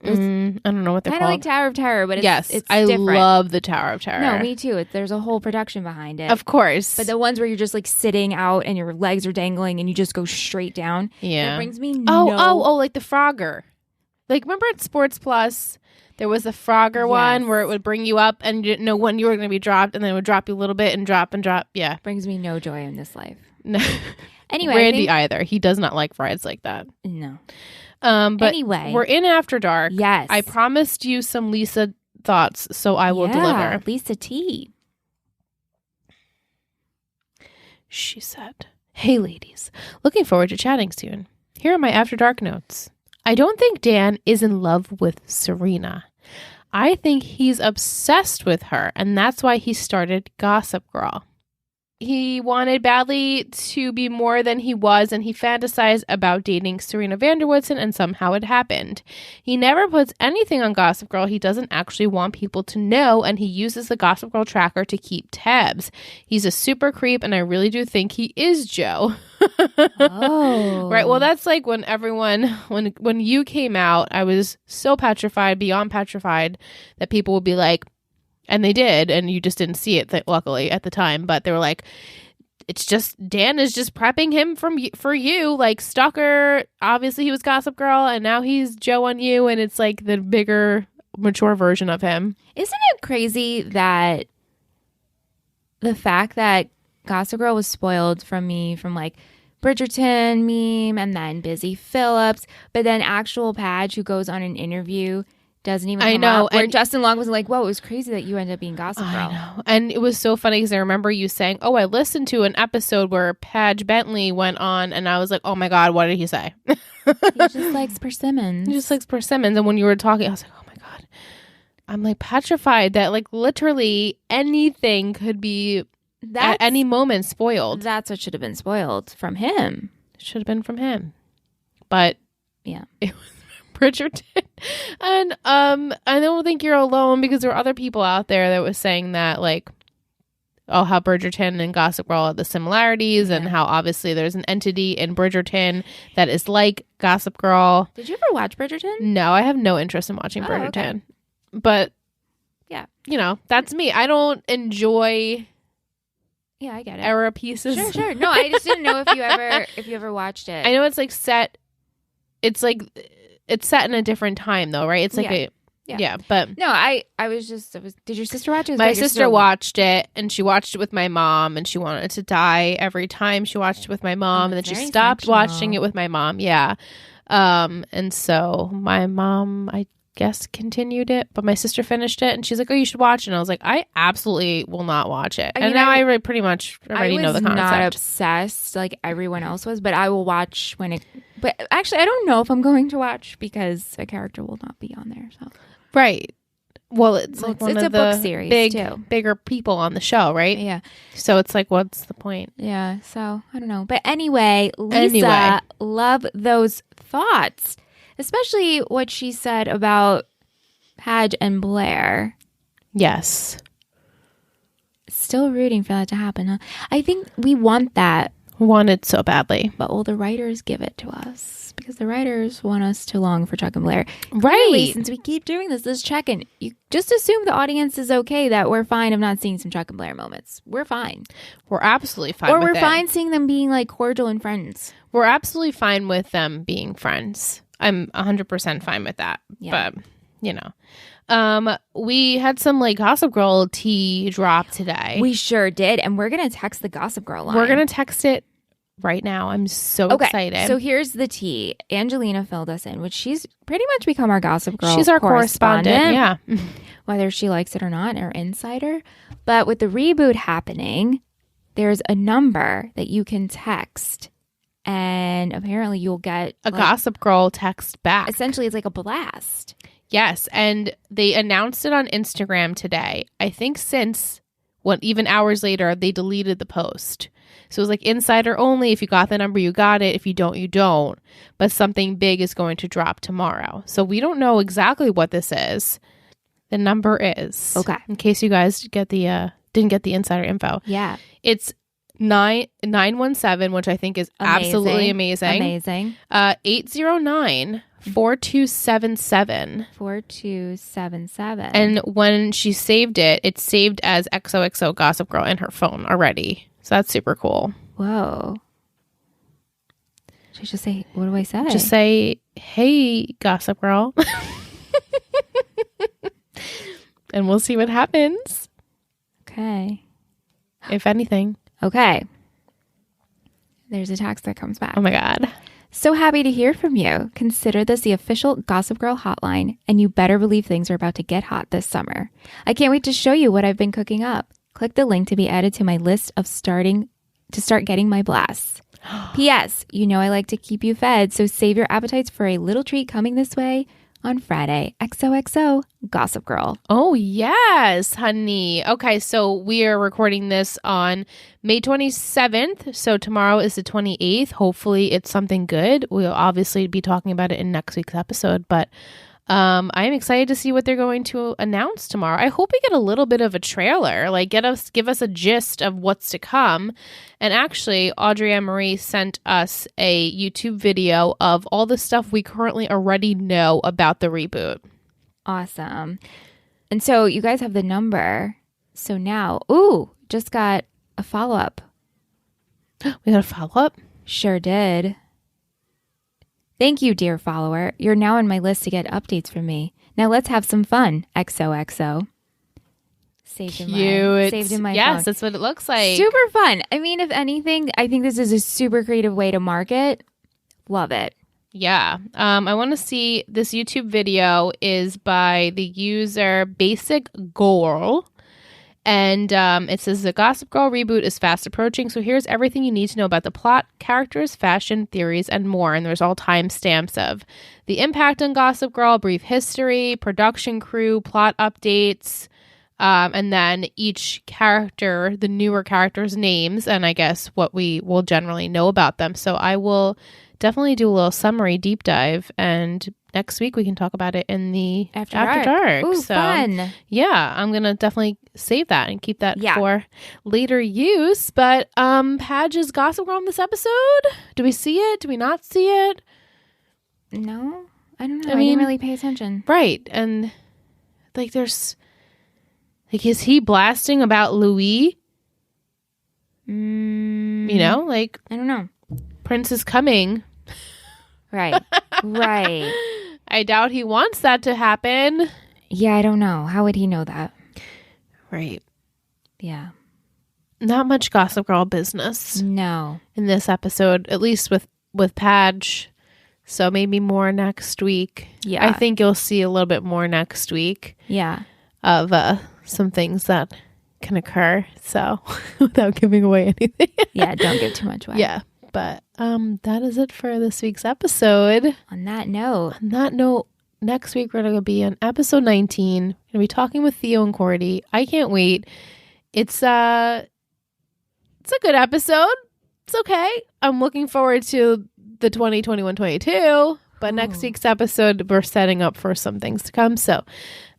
I don't know what they're Kind of called. like Tower of Terror, but yes, it's I different. love the Tower of Terror. No, me too. There's a whole production behind it. Of course. But the ones where you're just like sitting out and your legs are dangling and you just go straight down. yeah. That brings me like the Frogger. Like remember at Sports Plus, there was the Frogger one where it would bring you up and you didn't know when you were going to be dropped, and then it would drop you a little bit and drop and drop. Yeah. brings me no joy in this life. No. Anyway, Randy either. He does not like rides like that. No. But Anyway. we're in After Dark. Yes. I promised you some Lisa thoughts, so I will deliver. Lisa T. She said, "Hey ladies, looking forward to chatting soon. Here are my After Dark notes. I don't think Dan is in love with Serena. I think he's obsessed with her, and that's why he started Gossip Girl. He wanted badly to be more than he was, and he fantasized about dating Serena Vanderwoodson, and somehow it happened. He never puts anything on Gossip Girl he doesn't actually want people to know, and he uses the Gossip Girl tracker to keep tabs. He's a super creep, and I really do think he is Joe." Oh. Right. Well, that's like when when you came out, I was so petrified, beyond petrified, that people would be like, and they did, and you just didn't see it, luckily, at the time. But they were like, it's just, Dan is just prepping him for you. Like, stalker, obviously he was Gossip Girl, and now he's Joe on you, and it's like the bigger, mature version of him. Isn't it crazy that the fact that Gossip Girl was spoiled from me from like Bridgerton meme and then Busy Phillips. But then actual Padge, who goes on an interview, doesn't even come up. Where Justin Long was like, whoa, it was crazy that you ended up being Gossip Girl. I know. And it was so funny because I remember you saying, I listened to an episode where Padge Bentley went on, and I was like, oh my God, what did he say? He just likes persimmons. He just likes persimmons. And when you were talking, I was like, oh my God. I'm like petrified that like literally anything could be at any moment spoiled. That's what should have been spoiled from him. It should have been from him. But yeah, it was Bridgerton. And I don't think you're alone because there were other people out there that was saying that like, oh, how Bridgerton and Gossip Girl are the similarities and how obviously there's an entity in Bridgerton that is like Gossip Girl. Did you ever watch Bridgerton? No, I have no interest in watching Bridgerton. Okay. But yeah, you know, that's me. I don't enjoy I get it. Era pieces. Sure. No, I just didn't know if you ever watched it. I know it's like set. It's like it's set in a different time though, right? It's like but no, I was. Did your sister watch it? My sister watched it, and she watched it with my mom, and she wanted to die every time she watched it with my mom, and then she stopped watching it with my mom. Yeah, and so my mom, I guess, continued it, but my sister finished it, and she's like, "Oh, you should watch it." And I was like, "I absolutely will not watch it." And now I pretty much already know the concept. I was not obsessed like everyone else was, but I will watch when it. But actually, I don't know if I'm going to watch because a character will not be on there. So. Right. Well, it's like one it's of a the book series bigger people on the show, right? Yeah. So it's like, what's the point? Yeah. So I don't know. But anyway, Lisa, love those thoughts, especially what she said about Padge and Blair. Yes. Still rooting for that to happen. Huh? I think we want that. Want it so badly. But will the writers give it to us? Because the writers want us to long for Chuck and Blair. Right. Clearly, since we keep doing this check-in, you just assume the audience is okay that we're fine of not seeing some Chuck and Blair moments. We're fine. We're absolutely fine with it. Or we're fine seeing them being like cordial and friends. We're absolutely fine with them being friends. I'm 100% fine with that. Yeah. But, you know. We had some like Gossip Girl tea drop today. We sure did. And we're going to text the Gossip Girl line. We're going to text it right now. I'm so excited. So here's the tea. Angelina filled us in, which she's pretty much become our Gossip Girl. She's our correspondent. Yeah. Whether she likes it or not, our insider. But with the reboot happening, there's a number that you can text. And apparently you'll get a Gossip Girl text back. Essentially, it's like a blast. Yes. And they announced it on Instagram today. I think since even hours later, they deleted the post. So it was like insider only. If you got the number, you got it. If you don't, you don't. But something big is going to drop tomorrow. So we don't know exactly what this is. The number is. Okay. In case you guys didn't get the insider info. Yeah. It's 917, which I think is absolutely amazing. Amazing. 809 4277. 4277. And when she saved it, it's saved as XOXO Gossip Girl in her phone already. So that's super cool. Whoa. Should I just say, what do I say? Just say, hey, Gossip Girl. And we'll see what happens. Okay. If anything. Okay. There's a text that comes back. Oh my God. So happy to hear from you. Consider this the official Gossip Girl hotline, and you better believe things are about to get hot this summer. I can't wait to show you what I've been cooking up. Click the link to be added to my list of start getting my blasts. P.S. You know I like to keep you fed, so save your appetites for a little treat coming this way on Friday. XOXO Gossip Girl. Oh, yes, honey. Okay, so we are recording this on May 27th. So tomorrow is the 28th. Hopefully it's something good. We'll obviously be talking about it in next week's episode, but I am excited to see what they're going to announce tomorrow. I hope we get a little bit of a trailer, like give us a gist of what's to come. And actually, Audrey Ann Marie sent us a YouTube video of all the stuff we currently already know about the reboot. Awesome. And so you guys have the number. So now, just got a follow-up. We got a follow-up? Sure did. Thank you, dear follower. You're now on my list to get updates from me. Now let's have some fun, XOXO. Saved Cute. in my yes, phone. that's what it looks like. Super fun. I mean, if anything, I think this is a super creative way to market. Love it. Yeah. I want to see this YouTube video is by the user Basic Girl. And it says the Gossip Girl reboot is fast approaching. So here's everything you need to know about the plot, characters, fashion, theories, and more. And there's all timestamps of the impact on Gossip Girl, brief history, production crew, plot updates, and then each character, the newer characters' names, and I guess what we will generally know about them. So I will definitely do a little summary deep dive, and next week we can talk about it in the After Dark. Ooh, so, fun. Yeah, I'm going to definitely save that and keep that for later use. But Padge's Gossip Girl in this episode, do we see it? Do we not see it? No, I don't know. I didn't really pay attention. Right. And like there's, like, is he blasting about Louis? You know, like, I don't know. Prince is coming. Right. Right. I doubt he wants that to happen. Yeah, I don't know. How would he know that? Right. Yeah. Not much Gossip Girl business. No. In this episode, at least with Padge. So maybe more next week. Yeah. I think you'll see a little bit more next week. Yeah. Of some things that can occur. So without giving away anything. Yeah, don't give too much away. Yeah. But that is it for this week's episode. On that note, next week we're going to be on episode 19. We're going to be talking with Theo and Cordy. I can't wait. It's a good episode. It's okay. I'm looking forward to the 2021-22. But next week's episode, we're setting up for some things to come. So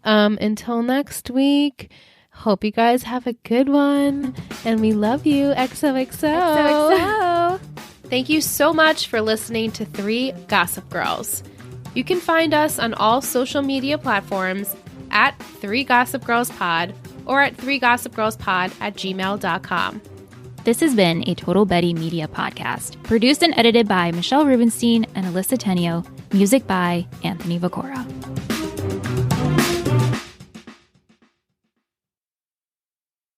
until next week, hope you guys have a good one. And we love you. XOXO. XOXO. Thank you so much for listening to 3 Gossip Girls. You can find us on all social media platforms at 3 Gossip Girls Pod or at 3gossipgirlspod@gmail.com. This has been a Total Betty Media podcast, produced and edited by Michelle Rubenstein and Alyssa Tenio, music by Anthony Vicora.